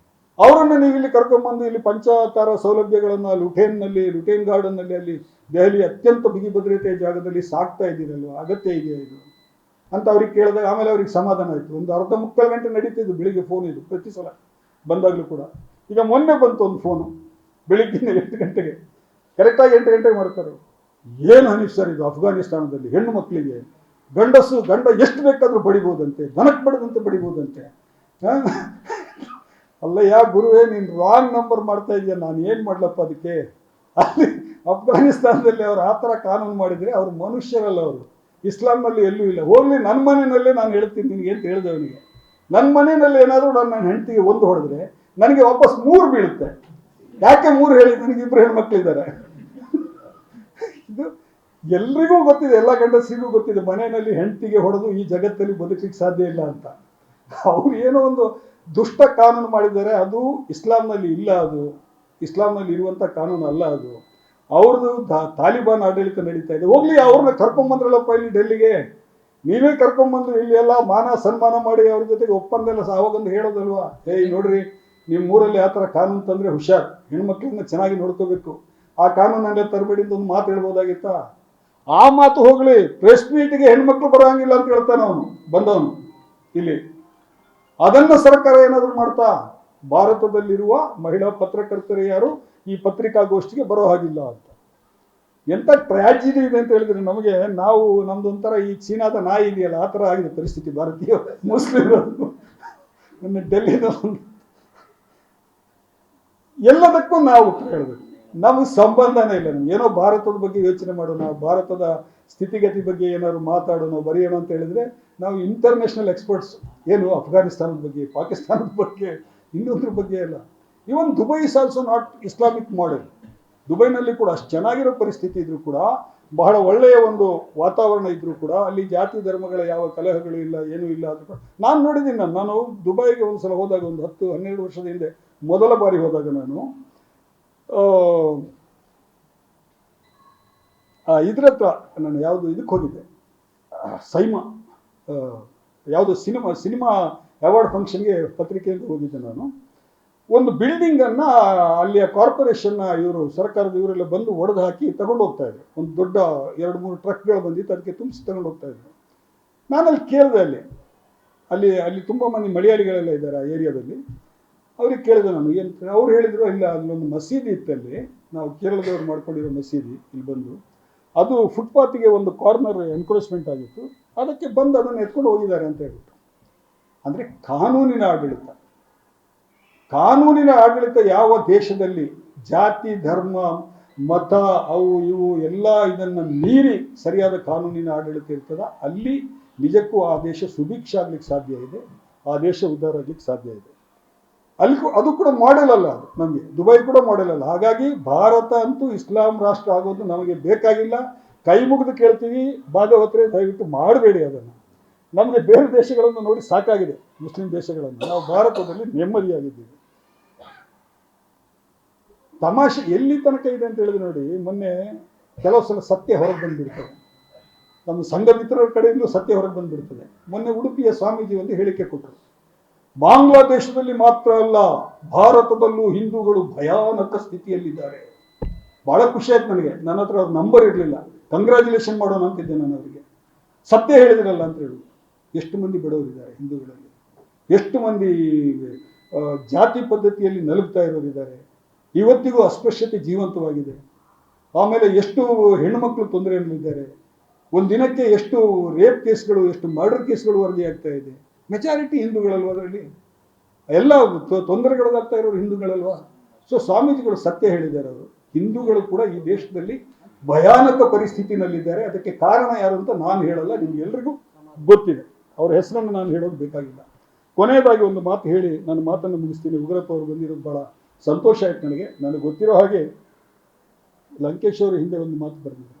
ಅವರನ್ನು ನೀವು ಇಲ್ಲಿ ಕರ್ಕೊಂಡ್ಬಂದು ಇಲ್ಲಿ ಪಂಚತಾರ ಸೌಲಭ್ಯಗಳನ್ನು ಲುಟೇನ್ ಗಾರ್ಡನ್ನಲ್ಲಿ ಅಲ್ಲಿ ದೆಹಲಿ ಅತ್ಯಂತ ಬಿಗಿ ಭದ್ರತೆಯ ಜಾಗದಲ್ಲಿ ಸಾಕ್ತಾ ಇದ್ದೀರಲ್ವ, ಅಗತ್ಯ ಇದೆಯಾ ಇದು ಅಂತ ಅವ್ರಿಗೆ ಕೇಳಿದಾಗ ಆಮೇಲೆ ಅವ್ರಿಗೆ ಸಮಾಧಾನ ಆಯಿತು. ಒಂದು ಅರ್ಧ ಮುಕ್ಕಾಲು ಗಂಟೆ ನಡೀತಿದ್ದು ಬೆಳಿಗ್ಗೆ ಫೋನ್ ಇದು ಪ್ರತಿ ಸಲ ಬಂದಾಗಲೂ ಕೂಡ. ಈಗ ಮೊನ್ನೆ ಬಂತು ಒಂದು ಫೋನು ಬೆಳಿಗ್ಗಿನ 8 ಗಂಟೆಗೆ, ಕರೆಕ್ಟಾಗಿ 8 ಗಂಟೆಗೆ ಮಾಡ್ತಾರೆ. ಏನು ಹನೀಫ್ ಸರ್ ಇದು, ಅಫ್ಘಾನಿಸ್ತಾನದಲ್ಲಿ ಹೆಣ್ಣು ಮಕ್ಕಳಿಗೆ ಗಂಡ ಎಷ್ಟು ಬೇಕಾದರೂ ಬಡಿಬೋದಂತೆ, ದನಕ್ಕೆ ಬಡದಂತೆ ಬಡಿಬೋದಂತೆ. ಅಲ್ಲ ಯಾ ಗುರುವೇ, ನೀನು ರಾಂಗ್ ನಂಬರ್ ಮಾಡ್ತಾ ಇದೆಯಾ, ನಾನು ಏನು ಮಾಡ್ಲಪ್ಪ ಅದಕ್ಕೆ? ಅಲ್ಲಿ ಅಫ್ಘಾನಿಸ್ತಾನದಲ್ಲಿ ಅವ್ರು ಆ ಥರ ಕಾನೂನು ಮಾಡಿದರೆ ಅವ್ರು ಮನುಷ್ಯರಲ್ಲ, ಅವರು ಇಸ್ಲಾಂನಲ್ಲಿ ಎಲ್ಲೂ ಇಲ್ಲ. ಹೋಗ್ಲಿ, ನನ್ನ ಮನೆಯಲ್ಲೇ ನಾನು ಹೇಳ್ತೀನಿ ನಿನಗೆ ಅಂತ ಹೇಳಿದೆ ಅವನಿಗೆ. ನನ್ನ ಮನೆಯಲ್ಲಿ ಏನಾದರೂ ನನ್ನ ಹೆಂಡತಿಗೆ 1 ಹೊಡೆದ್ರೆ ನನಗೆ ವಾಪಸ್ 3 ಬೀಳುತ್ತೆ. ಯಾಕೆ 3 ಹೇಳಿ? ನನಗೆ 2 ಹೆಣ್ಮಕ್ಳಿದ್ದಾರೆ. ಇದು ಎಲ್ರಿಗೂ ಗೊತ್ತಿದೆ, ಎಲ್ಲ ಗಂಡಸರಿಗೂ ಗೊತ್ತಿದೆ, ಮನೆಯಲ್ಲಿ ಹೆಂಡತಿಗೆ ಹೊಡೆದು ಈ ಜಗತ್ತಲ್ಲಿ ಬದುಕಲಿಕ್ಕೆ ಸಾಧ್ಯ ಇಲ್ಲ ಅಂತ. ಅವ್ರು ಏನೋ ಒಂದು ದುಷ್ಟ ಕಾನೂನು ಮಾಡಿದ್ದಾರೆ, ಅದು ಇಸ್ಲಾಂನಲ್ಲಿ ಇಲ್ಲ, ಅದು ಇಸ್ಲಾಂನಲ್ಲಿ ಇರುವಂಥ ಕಾನೂನು ಅಲ್ಲ ಅದು. ಅವ್ರದ್ದು ತಾಲಿಬಾನ್ ಆಡಳಿತ ನಡೀತಾ ಇದೆ. ಹೋಗ್ಲಿ, ಅವ್ರನ್ನ ಕರ್ಕೊಂಬಂದ್ರಲ್ಲಪ್ಪ ಇಲ್ಲಿ ಡೆಲ್ಲಿಗೆ, ನೀವೇ ಕರ್ಕೊಂಬಂದು ಇಲ್ಲಿ ಎಲ್ಲ ಮಾನ ಸನ್ಮಾನ ಮಾಡಿ ಅವ್ರ ಜೊತೆಗೆ ಒಪ್ಪಂದ ಎಲ್ಲ ಅವಾಗೊಂದು ಹೇಳೋದಲ್ವಾ, ಏಯ್ ನೋಡ್ರಿ ನಿಮ್ಮ ಊರಲ್ಲಿ ಆ ಥರ ಕಾನೂನು ತಂದರೆ ಹುಷಾರ್, ಹೆಣ್ಮಕ್ಳನ್ನ ಚೆನ್ನಾಗಿ ನೋಡ್ಕೋಬೇಕು, ಆ ಕಾನೂನಲ್ಲೇ ತರಬೇಡಿ ಅಂತ ಒಂದು ಮಾತು ಹೇಳ್ಬೋದಾಗಿತ್ತಾ? ಆ ಮಾತು ಹೋಗಲಿ, ಪ್ರೆಸ್ ಮೀಟ್ಗೆ ಹೆಣ್ಮಕ್ಳು ಬರೋಂಗಿಲ್ಲ ಅಂತ ಹೇಳ್ತಾನೆ ಅವನು ಬಂದವನು ಇಲ್ಲಿ. ಅದನ್ನು ಸರ್ಕಾರ ಏನಾದರೂ ಮಾಡ್ತಾ? ಭಾರತದಲ್ಲಿರುವ ಮಹಿಳಾ ಪತ್ರಕರ್ತರು ಯಾರು ಈ ಪತ್ರಿಕಾಗೋಷ್ಠಿಗೆ ಬರೋ ಹಾಗಿಲ್ಲ ಅಂತ. ಎಂಥ ಟ್ರ್ಯಾಜಿಡಿ ಇದೆ ಅಂತ ಹೇಳಿದ್ರೆ ನಮಗೆ, ನಮ್ದೊಂಥರ ಈ ಚೀನಾದ ನಾಯಿ ಇದೆಯಲ್ಲ, ಆ ಥರ ಆಗಿದೆ ಪರಿಸ್ಥಿತಿ ಭಾರತೀಯ ಮುಸ್ಲಿಮರು. ನನ್ನ ಡೆಲ್ಲಿನ ಎಲ್ಲದಕ್ಕೂ ನಾವು ಉತ್ತರ ಹೇಳಬೇಕು. ನಮಗೆ ಸಂಬಂಧನೇ ಇಲ್ಲ. ನಮ್ಗೆ ಏನೋ ಭಾರತದ ಬಗ್ಗೆ ಯೋಚನೆ ಮಾಡೋಣ, ಭಾರತದ ಸ್ಥಿತಿಗತಿ ಬಗ್ಗೆ ಏನಾದ್ರು ಮಾತಾಡೋಣ, ಬರೆಯೋಣ ಅಂತ ಹೇಳಿದ್ರೆ ನಾವು ಇಂಟರ್ನ್ಯಾಷನಲ್ ಎಕ್ಸ್ಪರ್ಟ್ಸ್. ಏನು ಅಫ್ಘಾನಿಸ್ತಾನದ ಬಗ್ಗೆ, ಪಾಕಿಸ್ತಾನದ ಬಗ್ಗೆ, ಇನ್ನೊಂದ್ರ ಬಗ್ಗೆ ಎಲ್ಲ. Even Dubai is also not Islamic model. ದುಬೈನಲ್ಲಿ ಕೂಡ ಅಷ್ಟು ಚೆನ್ನಾಗಿರೋ ಪರಿಸ್ಥಿತಿ ಇದ್ರೂ ಕೂಡ, ಬಹಳ ಒಳ್ಳೆಯ ಒಂದು ವಾತಾವರಣ ಇದ್ರೂ ಕೂಡ, ಅಲ್ಲಿ ಜಾತಿ ಧರ್ಮಗಳ ಯಾವ ಕಲಹಗಳು ಇಲ್ಲ, ಏನೂ ಇಲ್ಲ. ಅದು ನಾನು ನೋಡಿದ್ದೀನಿ. ನಾನು ದುಬೈಗೆ ಒಂದು ಸಲ ಹೋದಾಗ, ಒಂದು 10-12 ವರ್ಷದ ಹಿಂದೆ ಮೊದಲ ಬಾರಿ ಹೋದಾಗ ನಾನು ಇದ್ರ ಹತ್ರ ನಾನು ಯಾವುದು ಇದಕ್ಕೆ ಹೋಗಿದ್ದೆ, ಸೈಮಾ ಯಾವುದು ಸಿನಿಮಾ ಅವಾರ್ಡ್ ಫಂಕ್ಷನ್ಗೆ ಪತ್ರಿಕೆಯಿಂದ ಹೋಗಿದ್ದೆ ನಾನು. ಒಂದು ಬಿಲ್ಡಿಂಗನ್ನು ಅಲ್ಲಿಯ ಕಾರ್ಪೊರೇಷನ್ನ ಇವರು ಸರ್ಕಾರದ ಇವರೆಲ್ಲ ಬಂದು ಒಡೆದು ಹಾಕಿ ತಗೊಂಡು ಹೋಗ್ತಾ ಇದ್ರು. ಒಂದು ದೊಡ್ಡ 2-3 ಟ್ರಕ್ಗಳು ಬಂದಿತ್ತು, ಅದಕ್ಕೆ ತುಂಬಿಸಿ ತಗೊಂಡು ಹೋಗ್ತಾ ಇದ್ರು. ನಾನು ಅಲ್ಲಿ ಕೇಳಿದೆ, ಅಲ್ಲಿ ತುಂಬ ಮಂದಿ ಮಲಯಾಳಿಗಳೆಲ್ಲ ಇದ್ದಾರೆ ಆ ಏರಿಯಾದಲ್ಲಿ. ಅವ್ರಿಗೆ ಕೇಳಿದೆ ನಾನು, ಏನು ಅವ್ರು ಹೇಳಿದ್ರು, ಇಲ್ಲ ಅಲ್ಲೊಂದು ಮಸೀದಿ ಇತ್ತಲ್ಲಿ, ನಾವು ಕೇರಳದವ್ರು ಮಾಡ್ಕೊಂಡಿರೋ ಮಸೀದಿ ಇಲ್ಲಿ ಬಂದು, ಅದು ಫುಟ್ಪಾತಿಗೆ ಒಂದು ಕಾರ್ನರ್ ಎನ್ಕ್ರೋಚ್ಮೆಂಟ್ ಆಗಿತ್ತು, ಅದಕ್ಕೆ ಬಂದು ಅದನ್ನು ಎತ್ಕೊಂಡು ಹೋಗಿದ್ದಾರೆ ಅಂತ ಹೇಳ್ಬಿಟ್ಟು. ಅಂದರೆ ಕಾನೂನಿನ ಆಡಳಿತ ಯಾವ ದೇಶದಲ್ಲಿ ಜಾತಿ ಧರ್ಮ ಮತ ಅವು ಇವು ಎಲ್ಲ ಇದನ್ನು ಮೀರಿ ಸರಿಯಾದ ಕಾನೂನಿನ ಆಡಳಿತ ಇರ್ತದ, ಅಲ್ಲಿ ನಿಜಕ್ಕೂ ಆ ದೇಶ ಸುಭಿಕ್ಷ ಆಗ್ಲಿಕ್ಕೆ ಸಾಧ್ಯ ಇದೆ, ಆ ದೇಶ ಉದ್ಧಾರ ಆಗ್ಲಿಕ್ಕೆ ಸಾಧ್ಯ ಇದೆ. ಅದು ಕೂಡ ಮಾಡೆಲ್ ಅಲ್ಲ, ಅದು ನಮಗೆ ದುಬೈ ಕೂಡ ಮಾಡೆಲ್ ಅಲ್ಲ. ಹಾಗಾಗಿ ಭಾರತ ಅಂತೂ ಇಸ್ಲಾಂ ರಾಷ್ಟ್ರ ಆಗೋದು ನಮಗೆ ಬೇಕಾಗಿಲ್ಲ. ಕೈ ಮುಗಿದು ಕೇಳ್ತೀವಿ, ಭಾಗವತರೆ ದಯವಿಟ್ಟು ಮಾಡಬೇಡಿ ಅದನ್ನು. ನಮಗೆ ಬೇರೆ ದೇಶಗಳನ್ನು ನೋಡಿ ಸಾಕಾಗಿದೆ, ಮುಸ್ಲಿಂ ದೇಶಗಳನ್ನು. ನಾವು ಭಾರತದಲ್ಲಿ ನೆಮ್ಮದಿಯಾಗಿದ್ದೀವಿ. ತಮಾಷೆ ಎಲ್ಲಿ ತನಕ ಇದೆ ಅಂತ ಹೇಳಿದ್ರೆ ನೋಡಿ, ಮೊನ್ನೆ ಕೆಲವು ಸಲ ಸತ್ಯ ಹೊರಗೆ ಬಂದ್ಬಿಡ್ತದೆ. ನಮ್ಮ ಸಂಘ ಮಿತ್ರರ ಕಡೆಯಿಂದಲೂ ಸತ್ಯ ಹೊರಗೆ ಬಂದ್ಬಿಡ್ತದೆ. ಮೊನ್ನೆ ಉಡುಪಿಯ ಸ್ವಾಮೀಜಿ ಒಂದು ಹೇಳಿಕೆ ಕೊಟ್ಟರು, ಬಾಂಗ್ಲಾದೇಶದಲ್ಲಿ ಮಾತ್ರ ಅಲ್ಲ ಭಾರತದಲ್ಲೂ ಹಿಂದೂಗಳು ಭಯಾನಕ ಸ್ಥಿತಿಯಲ್ಲಿದ್ದಾರೆ. ಬಹಳ ಖುಷಿ ಆಯ್ತು ನನಗೆ. ನನ್ನ ಹತ್ರ ಅವ್ರ ನಂಬರ್ ಇರಲಿಲ್ಲ, ಕಂಗ್ರ್ಯಾಚುಲೇಷನ್ ಮಾಡೋಣ ಅಂತಿದ್ದೆ ನಾನು ಅವರಿಗೆ. ಸತ್ಯ ಹೇಳಿದ್ರಲ್ಲ ಅಂತ ಹೇಳಿ. ಎಷ್ಟು ಮಂದಿ ಬಡವರಿದ್ದಾರೆ ಹಿಂದೂಗಳಲ್ಲಿ, ಎಷ್ಟು ಮಂದಿ ಜಾತಿ ಪದ್ಧತಿಯಲ್ಲಿ ನಲುಗ್ತಾ ಇರೋರಿದ್ದಾರೆ. ಇವತ್ತಿಗೂ ಅಸ್ಪೃಶ್ಯತೆ ಜೀವಂತವಾಗಿದೆ. ಆಮೇಲೆ ಎಷ್ಟು ಹೆಣ್ಣುಮಕ್ಕಳು ತೊಂದರೆಯಲ್ಲಿದ್ದಾರೆ. ಒಂದು ದಿನಕ್ಕೆ ಎಷ್ಟು ರೇಪ್ ಕೇಸ್ಗಳು, ಎಷ್ಟು ಮರ್ಡರ್ ಕೇಸ್ಗಳು ವರದಿ ಆಗ್ತಾ ಇದೆ. ಮೆಜಾರಿಟಿ ಹಿಂದೂಗಳಲ್ವ ಅದರಲ್ಲಿ, ಎಲ್ಲ ತೊಂದರೆಗಳಾಗ್ತಾ ಇರೋರು ಹಿಂದೂಗಳಲ್ವಾ. ಸೊ ಸ್ವಾಮೀಜಿಗಳು ಸತ್ಯ ಹೇಳಿದ್ದಾರೆ. ಅವರು ಹಿಂದೂಗಳು ಕೂಡ ಈ ದೇಶದಲ್ಲಿ ಭಯಾನಕ ಪರಿಸ್ಥಿತಿನಲ್ಲಿದ್ದಾರೆ. ಅದಕ್ಕೆ ಕಾರಣ ಯಾರು ಅಂತ ನಾನು ಹೇಳಲ್ಲ, ನಿಮ್ಗೆಲ್ರಿಗೂ ಗೊತ್ತಿದೆ. ಅವ್ರ ಹೆಸರನ್ನು ನಾನು ಹೇಳೋದು ಬೇಕಾಗಿಲ್ಲ. ಕೊನೆಯದಾಗಿ ಒಂದು ಮಾತು ಹೇಳಿ ನನ್ನ ಮಾತನ್ನು ಮುಗಿಸ್ತೀನಿ. ಉಗ್ರಪ್ಪ ಅವರು ಬಂದಿರೋದು ಭಾಳ ಸಂತೋಷ ಆಯ್ತು ನನಗೆ. ನನಗೆ ಗೊತ್ತಿರೋ ಹಾಗೆ ಲಂಕೇಶ್ ಅವರು ಹಿಂದೆ ಒಂದು ಮಾತು ಬರೆದಿದ್ರು,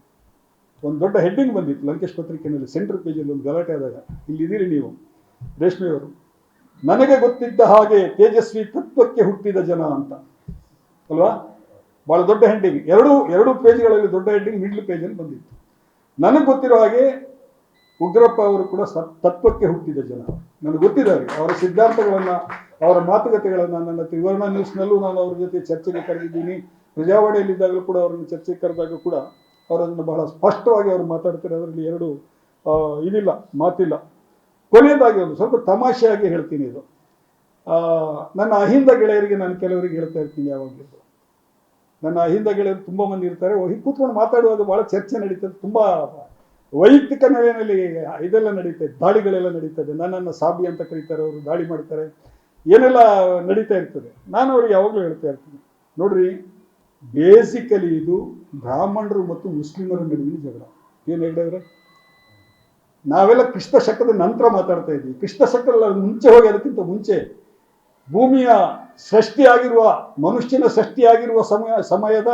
ಒಂದು ದೊಡ್ಡ ಹೆಡ್ಡಿಂಗ್ ಬಂದಿತ್ತು ಲಂಕೇಶ್ ಪತ್ರಿಕೆಯಲ್ಲಿ, ಸೆಂಟ್ರಲ್ ಪೇಜಲ್ಲಿ ಒಂದು ಗಲಾಟೆ ಆದಾಗ. ಇಲ್ಲಿದ್ದೀರಿ ನೀವು ರೇಷ್ಮೆಯವರು, ನನಗೆ ಗೊತ್ತಿದ್ದ ಹಾಗೆ ತೇಜಸ್ವಿ ತತ್ವಕ್ಕೆ ಹುಟ್ಟಿದ ಜನ ಅಂತ ಅಲ್ವಾ. ಭಾಳ ದೊಡ್ಡ ಹೆಡ್ಡಿಂಗ್, ಎರಡು ಪೇಜ್ಗಳಲ್ಲಿ ದೊಡ್ಡ ಹೆಡ್ಡಿಂಗ್ ಮಿಡ್ಲ್ ಪೇಜಲ್ಲಿ ಬಂದಿತ್ತು. ನನಗೆ ಗೊತ್ತಿರೋ ಹಾಗೆ ಉಗ್ರಪ್ಪ ಅವರು ಕೂಡ ತತ್ವಕ್ಕೆ ಹುಟ್ಟಿದ ಜನ. ನನಗೆ ಗೊತ್ತಿದ್ದಾರೆ ಅವರ ಸಿದ್ಧಾಂತಗಳನ್ನು, ಅವರ ಮಾತುಕತೆಗಳನ್ನು. ನನ್ನ ತ್ರಿವರ್ಣ ನ್ಯೂಸ್ನಲ್ಲೂ ನಾನು ಅವ್ರ ಜೊತೆ ಚರ್ಚೆಗೆ ಕರೆದಿದ್ದೀನಿ. ಪ್ರಜಾವಾಣಿಯಲ್ಲಿದ್ದಾಗಲೂ ಕೂಡ ಅವರನ್ನು ಚರ್ಚೆಗೆ ಕರೆದಾಗ ಕೂಡ ಅವರನ್ನು ಬಹಳ ಸ್ಪಷ್ಟವಾಗಿ ಅವರು ಮಾತಾಡ್ತಾರೆ. ಅದರಲ್ಲಿ ಎರಡು ಇದಿಲ್ಲ, ಮಾತಿಲ್ಲ. ಕೊನೆಯದಾಗಿ ಒಂದು ಸ್ವಲ್ಪ ತಮಾಷೆಯಾಗಿ ಹೇಳ್ತೀನಿ. ಇದು ನನ್ನ ಅಹಿಂದ ಗೆಳೆಯರಿಗೆ ನಾನು ಕೆಲವರಿಗೆ ಹೇಳ್ತಾ ಇರ್ತೀನಿ ಯಾವಾಗಲೂ. ನನ್ನ ಅಹಿಂದ ಗೆಳೆಯರು ತುಂಬ ಮಂದಿ ಇರ್ತಾರೆ. ಕೂತ್ಕೊಂಡು ಮಾತಾಡುವಾಗ ಭಾಳ ಚರ್ಚೆ ನಡೀತದೆ. ತುಂಬ ವೈಯಕ್ತಿಕ ನೆಲೆಯಲ್ಲಿ ಇದೆಲ್ಲ ನಡೀತದೆ, ದಾಳಿಗಳೆಲ್ಲ ನಡೀತದೆ. ನನ್ನನ್ನು ಸಾಬಿ ಅಂತ ಕರೀತಾರೆ, ಅವರು ದಾಳಿ ಮಾಡ್ತಾರೆ, ಏನೆಲ್ಲ ನಡೀತಾ ಇರ್ತದೆ. ನಾನು ಅವ್ರಿಗೆ ಯಾವಾಗಲೂ ಹೇಳ್ತಾ ಇರ್ತೀನಿ, ನೋಡ್ರಿ, ಬೇಸಿಕಲಿ ಇದು ಬ್ರಾಹ್ಮಣರು ಮತ್ತು ಮುಸ್ಲಿಮರ ನಡುವಿನ ಜಗಳ. ಏನು ಹೇಳಿದ್ರೆ, ನಾವೆಲ್ಲ ಕ್ರಿಸ್ತ ಶಕದ ನಂತರ ಮಾತಾಡ್ತಾ ಇದ್ವಿ. ಕ್ರಿಸ್ತ ಶಕಲ್ಲ ಮುಂಚೆ ಹೋಗಿ, ಅದಕ್ಕಿಂತ ಮುಂಚೆ ಭೂಮಿಯ ಸೃಷ್ಟಿಯಾಗಿರುವ, ಮನುಷ್ಯನ ಸೃಷ್ಟಿಯಾಗಿರುವ ಸಮಯದ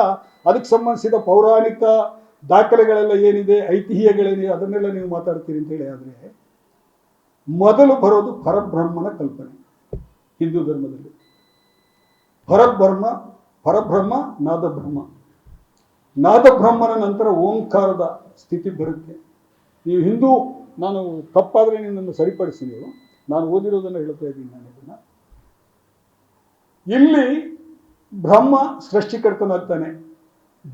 ಅದಕ್ಕೆ ಸಂಬಂಧಿಸಿದ ಪೌರಾಣಿಕ ದಾಖಲೆಗಳೆಲ್ಲ ಏನಿದೆ, ಐತಿಹ್ಯಗಳೇನಿದೆ, ಅದನ್ನೆಲ್ಲ ನೀವು ಮಾತಾಡ್ತೀರಿ ಅಂತೇಳಿ. ಆದರೆ ಮೊದಲು ಬರೋದು ಪರಬ್ರಹ್ಮನ ಕಲ್ಪನೆ ಹಿಂದೂ ಧರ್ಮದಲ್ಲಿ. ಪರಬ್ರಹ್ಮ ನಾದಬ್ರಹ್ಮ, ನಾದಬ್ರಹ್ಮನ ನಂತರ ಓಂಕಾರದ ಸ್ಥಿತಿ ಬರುತ್ತೆ. ನೀವು ಹಿಂದೂ, ನಾನು ತಪ್ಪಾದರೆ ನಿನ್ನನ್ನು ಸರಿಪಡಿಸಿ. ನೀವು, ನಾನು ಓದಿರೋದನ್ನು ಹೇಳ್ತಾ ಇದ್ದೀನಿ. ನಾನು ಇದನ್ನು, ಇಲ್ಲಿ ಬ್ರಹ್ಮ ಸೃಷ್ಟಿಕರ್ತನಾಗ್ತಾನೆ.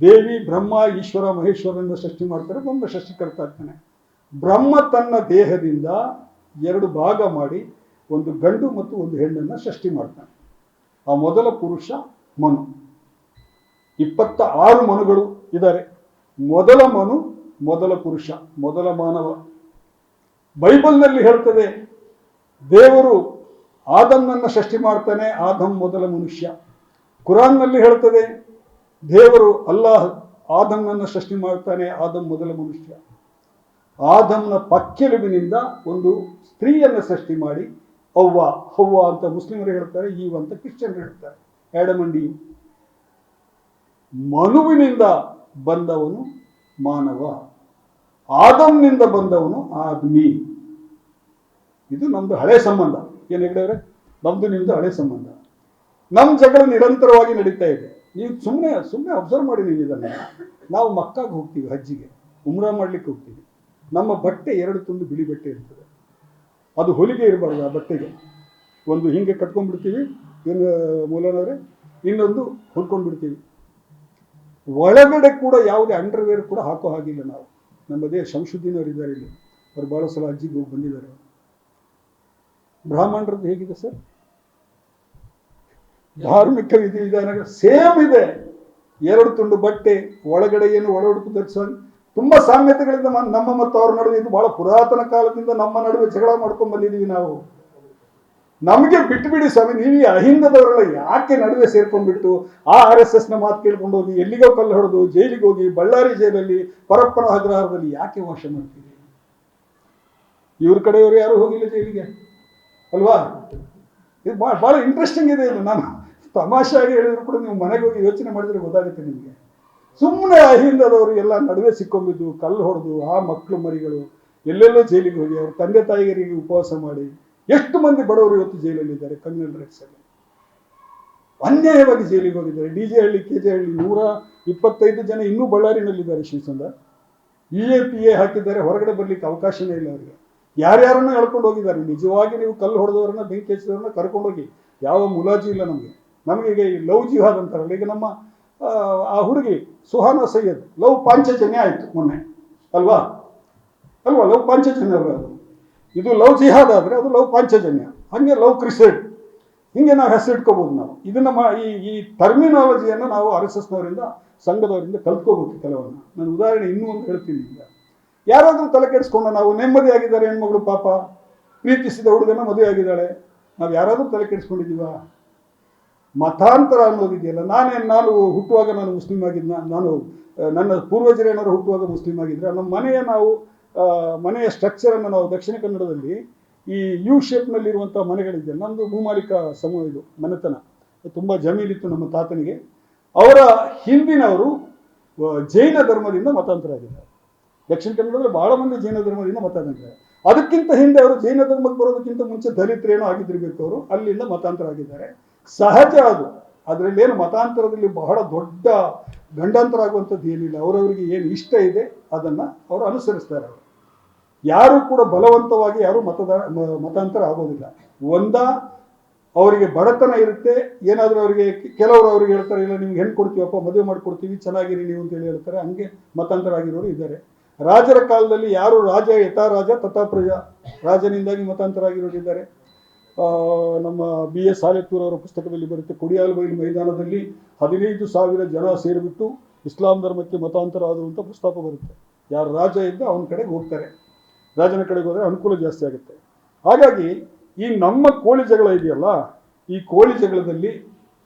ದೇವಿ ಬ್ರಹ್ಮ, ಈಶ್ವರ, ಮಹೇಶ್ವರನ ಸೃಷ್ಟಿ ಮಾಡ್ತಾರೆ. ಬ್ರಹ್ಮ ಸೃಷ್ಟಿಕರ್ತ ಆಗ್ತಾನೆ. ಬ್ರಹ್ಮ ತನ್ನ ದೇಹದಿಂದ ಎರಡು ಭಾಗ ಮಾಡಿ ಒಂದು ಗಂಡು ಮತ್ತು ಒಂದು ಹೆಣ್ಣನ್ನು ಸೃಷ್ಟಿ ಮಾಡ್ತಾನೆ. ಆ ಮೊದಲ ಪುರುಷ ಮನು. 26 ಮನುಗಳು ಇದ್ದಾರೆ. ಮೊದಲ ಮನು, ಮೊದಲ ಪುರುಷ, ಮೊದಲ ಮಾನವ. ಬೈಬಲ್ನಲ್ಲಿ ಹೇಳ್ತದೆ, ದೇವರು ಆದಮ್ನನ್ನು ಸೃಷ್ಟಿ ಮಾಡ್ತಾನೆ, ಆದಮ್ ಮೊದಲ ಮನುಷ್ಯ. ಕುರಾನ್ನಲ್ಲಿ ಹೇಳ್ತದೆ, ದೇವರು ಅಲ್ಲಾಹ್ ಆದಮ್ನನ್ನು ಸೃಷ್ಟಿ ಮಾಡ್ತಾನೆ, ಆದಮ್ ಮೊದಲ ಮನುಷ್ಯ. ಆದಮ್ನ ಪಕ್ಕೆಲುಬಿನಿಂದ ಒಂದು ಸ್ತ್ರೀಯನ್ನು ಸೃಷ್ಟಿ ಮಾಡಿ, ಹವ್ವ ಅಂತ ಮುಸ್ಲಿಮರು ಹೇಳ್ತಾರೆ, ಈವ್ ಅಂತ ಕ್ರಿಶ್ಚಿಯನ್ರು ಹೇಳ್ತಾರೆ, ಆಡಮ್ ಅಂಡ್ ಈವ್. ಮನುವಿನಿಂದ ಬಂದವನು ಮಾನವ, ಆದಮ್ನಿಂದ ಬಂದವನು ಆದ್ಮಿ. ಇದು ನಮ್ದು ಹಳೆ ಸಂಬಂಧ. ಏನು ಹೇಳಿದ್ರೆ, ನಮ್ದು ನಿಮ್ದು ಹಳೆ ಸಂಬಂಧ. ನಮ್ಮ ಜಗಳ ನಿರಂತರವಾಗಿ ನಡೀತಾ ಇದೆ. ನೀವು ಸುಮ್ಮನೆ ಅಬ್ಸರ್ವ್ ಮಾಡಿ. ನೀವು ಇದನ್ನು, ನಾವು ಮಕ್ಕಾಗೆ ಹೋಗ್ತೀವಿ, ಹಜ್ಜಿಗೆ ಉಮ್ರಾ ಮಾಡ್ಲಿಕ್ಕೆ ಹೋಗ್ತೀವಿ. ನಮ್ಮ ಬಟ್ಟೆ 2 ತುಂಡು ಬಿಳಿ ಬಟ್ಟೆ ಇರ್ತದೆ. ಅದು ಹೊಲಿಗೆ ಇರಬಾರ್ದು. ಆ ಬಟ್ಟೆಗೆ ಒಂದು ಹಿಂಗೆ ಕಟ್ಕೊಂಡ್ಬಿಡ್ತೀವಿ, ಏನು ಮೂಲನವರೇ, ಇನ್ನೊಂದು ಹೊಲ್ಕೊಂಡ್ಬಿಡ್ತೀವಿ. ಒಳಗಡೆ ಕೂಡ ಯಾವುದೇ ಅಂಡರ್ವೇರ್ ಕೂಡ ಹಾಕೋ ಹಾಗಿಲ್ಲ ನಾವು. ನಮ್ಮದೇ ಶಂಶುದ್ದೀನ್ ಅವರು ಇದ್ದಾರೆ ಇಲ್ಲಿ, ಅವ್ರು ಭಾಳ ಸಲ ಹಜ್ಜಿಗೆ ಹೋಗಿ ಬಂದಿದ್ದಾರೆ. ಬ್ರಾಹ್ಮಣರದ್ದು ಹೇಗಿದೆ ಸರ್? ಧಾರ್ಮಿಕ ವಿಧಿವಿಧಾನಗಳು ಸೇಮ್ ಇದೆ. 2 ತುಂಡು ಬಟ್ಟೆ, ಒಳಗಡೆ ಏನು ಒಳ ಉಡುಪು ಧರಿಸೋ ತುಂಬ ಸಾಮ್ಯತೆಗಳಿಂದ ನಮ್ಮ ಮತ್ತು ಅವ್ರ ನಡುವೆ. ಇದು ಬಹಳ ಪುರಾತನ ಕಾಲದಿಂದ ನಮ್ಮ ನಡುವೆ ಜಗಳ ಮಾಡ್ಕೊಂಡು ಬಂದಿದ್ದೀವಿ ನಾವು. ನಮಗೆ ಬಿಟ್ಟುಬಿಡಿ ಸ್ವಾಮಿ, ನೀವು ಅಹಿಂದದವರೆಲ್ಲ ಯಾಕೆ ನಡುವೆ ಸೇರ್ಕೊಂಡ್ಬಿಟ್ಟು ಆ RSS ನ ಮಾತು ಕೇಳ್ಕೊಂಡು ಹೋಗಿ ಎಲ್ಲಿಗೋ ಕಲ್ಲು ಹೊಡೆದು ಜೈಲಿಗೆ ಹೋಗಿ, ಬಳ್ಳಾರಿ ಜೈಲಲ್ಲಿ ಪರಪ್ಪನ ಅಗ್ರಹಾರದಲ್ಲಿ ಯಾಕೆ ವಾಸ ಮಾಡ್ತೀವಿ? ಇವ್ರ ಕಡೆಯವರು ಯಾರು ಹೋಗಿಲ್ಲ ಜೈಲಿಗೆ ಅಲ್ವಾ? ಇದು ಭಾಳ ಇಂಟ್ರೆಸ್ಟಿಂಗ್ ಇದೆ. ಇದು ನಾನು ತಮಾಷೆಯಾಗಿ ಹೇಳಿದ್ರು ಕೂಡ ನೀವು ಮನೆಗೆ ಹೋಗಿ ಯೋಚನೆ ಮಾಡಿದ್ರೆ ಗೊತ್ತಾಗುತ್ತೆ ನಿಮಗೆ. ಸುಮ್ಮನೆ ಅಹಿಂದದವರು ಎಲ್ಲ ನಡುವೆ ಸಿಕ್ಕೊಂಬಿದ್ದು, ಕಲ್ಲು ಹೊಡೆದು, ಆ ಮಕ್ಕಳು ಮರಿಗಳು ಎಲ್ಲೆಲ್ಲೋ ಜೈಲಿಗೆ ಹೋಗಿ ಅವ್ರ ತಂದೆ ತಾಯಿಗರಿಗೆ ಉಪವಾಸ ಮಾಡಿ, ಎಷ್ಟು ಮಂದಿ ಬಡವರು ಇವತ್ತು ಜೈಲಲ್ಲಿದ್ದಾರೆ. ಕಮ್ಯುನಲ್ ರೈಟ್ಸ್ ಅಲ್ಲಿ ಅನ್ಯಾಯವಾಗಿ ಜೈಲಿಗೆ ಹೋಗಿದ್ದಾರೆ. DJ ಹಳ್ಳಿ, KJ ಹಳ್ಳಿ 125 ಜನ ಇನ್ನೂ ಬಳ್ಳಾರಿನಲ್ಲಿದ್ದಾರೆ. ಶಿವಚಂದ್ರ EAPA ಹಾಕಿದ್ದಾರೆ, ಹೊರಗಡೆ ಬರ್ಲಿಕ್ಕೆ ಅವಕಾಶನೇ ಇಲ್ಲ ಅವರಿಗೆ. ಯಾರ್ಯಾರನ್ನ ಎಳ್ಕೊಂಡು ಹೋಗಿದ್ದಾರೆ. ನಿಜವಾಗಿ ನೀವು ಕಲ್ಲು ಹೊಡೆದವ್ರನ್ನ, ಬೆಂಕಿ ಹಚ್ಚಿದವ್ರನ್ನ ಕರ್ಕೊಂಡೋಗಿ, ಯಾವ ಮುಲಾಜಿ ಇಲ್ಲ ನಮಗೆ ಈಗ ಈ ಲವ್ ಜಿಹಾದ್ ಅಂತಾರಲ್ಲ, ಈಗ ನಮ್ಮ ಆ ಹುಡುಗಿ ಸುಹಾನಾ ಸೈಯದ್ ಲವ್ ಪಾಂಚಜನ್ಯ ಆಯಿತು ಮೊನ್ನೆ, ಅಲ್ವಾ ಲವ್ ಪಾಂಚಜನ್ಯ ಅದು. ಇದು ಲವ್ ಜಿಹಾದ್ ಆದರೆ ಅದು ಲವ್ ಪಾಂಚಜನ್ಯ, ಹಾಗೆ ಲವ್ ಕ್ರಿಸೇಡ್, ಹಿಂಗೆ ನಾವು ಹೆಸರಿಟ್ಕೋಬೋದು ನಾವು. ಇದನ್ನ ಈ ಟರ್ಮಿನಾಲಜಿಯನ್ನು ನಾವು RSSನವರಿಂದ, ಸಂಘದವರಿಂದ ಕಲ್ತ್ಕೋಬೇಕು ಕೆಲವನ್ನ. ನಾನು ಉದಾಹರಣೆ ಇನ್ನೂ ಒಂದು ಹೇಳ್ತೀನಿ. ಈಗ ಯಾರಾದರೂ ತಲೆ ಕೆಡಿಸ್ಕೊಂಡು ನಾವು ನೆಮ್ಮದಿಯಾಗಿದ್ದಾರೆ ಹೆಣ್ಮಗಳು, ಪಾಪ ಪ್ರೀತಿಸಿದ ಹುಡುಗನ ಮದುವೆ ಆಗಿದ್ದಾಳೆ, ನಾವು ಯಾರಾದರೂ ತಲೆ ಕೆಡಿಸ್ಕೊಂಡಿದ್ದೀವ? ಮತಾಂತರ ಅನ್ನೋದಿದೆಯಲ್ಲ, ನಾನು ಹುಟ್ಟುವಾಗ ನಾನು ಮುಸ್ಲಿಂ ಆಗಿದ್ದ, ನನ್ನ ಪೂರ್ವಜರೇನಾದ್ರು ಹುಟ್ಟುವಾಗ ಮುಸ್ಲಿಂ ಆಗಿದ್ರೆ, ನಮ್ಮ ಮನೆಯ ಸ್ಟ್ರಕ್ಚರನ್ನು ನಾವು ದಕ್ಷಿಣ ಕನ್ನಡದಲ್ಲಿ ಈ ಯು ಶೇಪ್ನಲ್ಲಿರುವಂಥ ಮನೆಗಳಿದೆ. ನಮ್ಮದು ಭೂಮಾಲಿಕ ಇದು ಮನೆತನ, ತುಂಬ ಜಮೀನಿತ್ತು ನಮ್ಮ ತಾತನಿಗೆ. ಅವರ ಹಿಂದಿನವರು ಜೈನ ಧರ್ಮದಿಂದ ಮತಾಂತರ ಆಗಿದ್ದಾರೆ. ದಕ್ಷಿಣ ಕನ್ನಡದಲ್ಲಿ ಬಹಳ ಮಂದಿ ಜೈನ ಧರ್ಮದಿಂದ ಮತಾಂತರ. ಅದಕ್ಕಿಂತ ಹಿಂದೆ ಅವರು ಜೈನ ಧರ್ಮಕ್ಕೆ ಬರೋದಕ್ಕಿಂತ ಮುಂಚೆ ದಲಿತರೇನೋ ಆಗಿದ್ದಿರಬೇಕು, ಅವರು ಅಲ್ಲಿಂದ ಮತಾಂತರ ಆಗಿದ್ದಾರೆ. ಸಹಜ ಅದು, ಅದರಲ್ಲೇನು ಮತಾಂತರದಲ್ಲಿ ಬಹಳ ದೊಡ್ಡ ಗಂಡಾಂತರ ಆಗುವಂಥದ್ದು ಏನಿಲ್ಲ. ಅವರವರಿಗೆ ಏನು ಇಷ್ಟ ಇದೆ ಅದನ್ನು ಅವರು ಅನುಸರಿಸ್ತಾರೆ. ಅವರು ಯಾರು ಕೂಡ ಬಲವಂತವಾಗಿ ಯಾರು ಮತಾಂತರ ಆಗೋದಿಲ್ಲ. ಅವರಿಗೆ ಬಡತನ ಇರುತ್ತೆ, ಏನಾದರೂ ಅವರಿಗೆ ಕೆಲವರು ಅವ್ರಿಗೆ ಹೇಳ್ತಾರೆ, ಇಲ್ಲ ನಿಮ್ಗೆ ಹೆಣ್ಣು ಕೊಡ್ತೀವಪ್ಪ, ಮದುವೆ ಮಾಡಿಕೊಡ್ತೀವಿ, ಚೆನ್ನಾಗಿರಿ ನೀವು ಅಂತೇಳಿ ಹೇಳ್ತಾರೆ, ಹಂಗೆ ಮತಾಂತರ ಆಗಿರೋರು ಇದ್ದಾರೆ. ರಾಜರ ಕಾಲದಲ್ಲಿ ಯಾರು ರಾಜ ಯಥಾ ರಾಜ ತಥಾ ಪ್ರಜಾ, ರಾಜನಿಂದಾಗಿ ಮತಾಂತರ ಆಗಿರೋರು ಇದ್ದಾರೆ. ನಮ್ಮ BS ಸಾಲೆತ್ತೂರ್ ಅವರ ಪುಸ್ತಕದಲ್ಲಿ ಬರುತ್ತೆ, ಕೊಡಿಯಾಲಬೈಲು ಮೈದಾನದಲ್ಲಿ 15,000 ಜನ ಸೇರಿಬಿಟ್ಟು ಇಸ್ಲಾಂ ಧರ್ಮಕ್ಕೆ ಮತಾಂತರ ಆದಂಥ ಪ್ರಸ್ತಾಪ ಬರುತ್ತೆ. ಯಾರು ರಾಜ ಇದ್ದ ಅವನ ಕಡೆಗೆ ಹೋಗ್ತಾರೆ, ರಾಜನ ಕಡೆಗೆ ಹೋದರೆ ಅನುಕೂಲ ಜಾಸ್ತಿ ಆಗುತ್ತೆ. ಹಾಗಾಗಿ ಈ ನಮ್ಮ ಕೋಳಿ ಜಗಳ ಇದೆಯಲ್ಲ, ಈ ಕೋಳಿ ಜಗಳದಲ್ಲಿ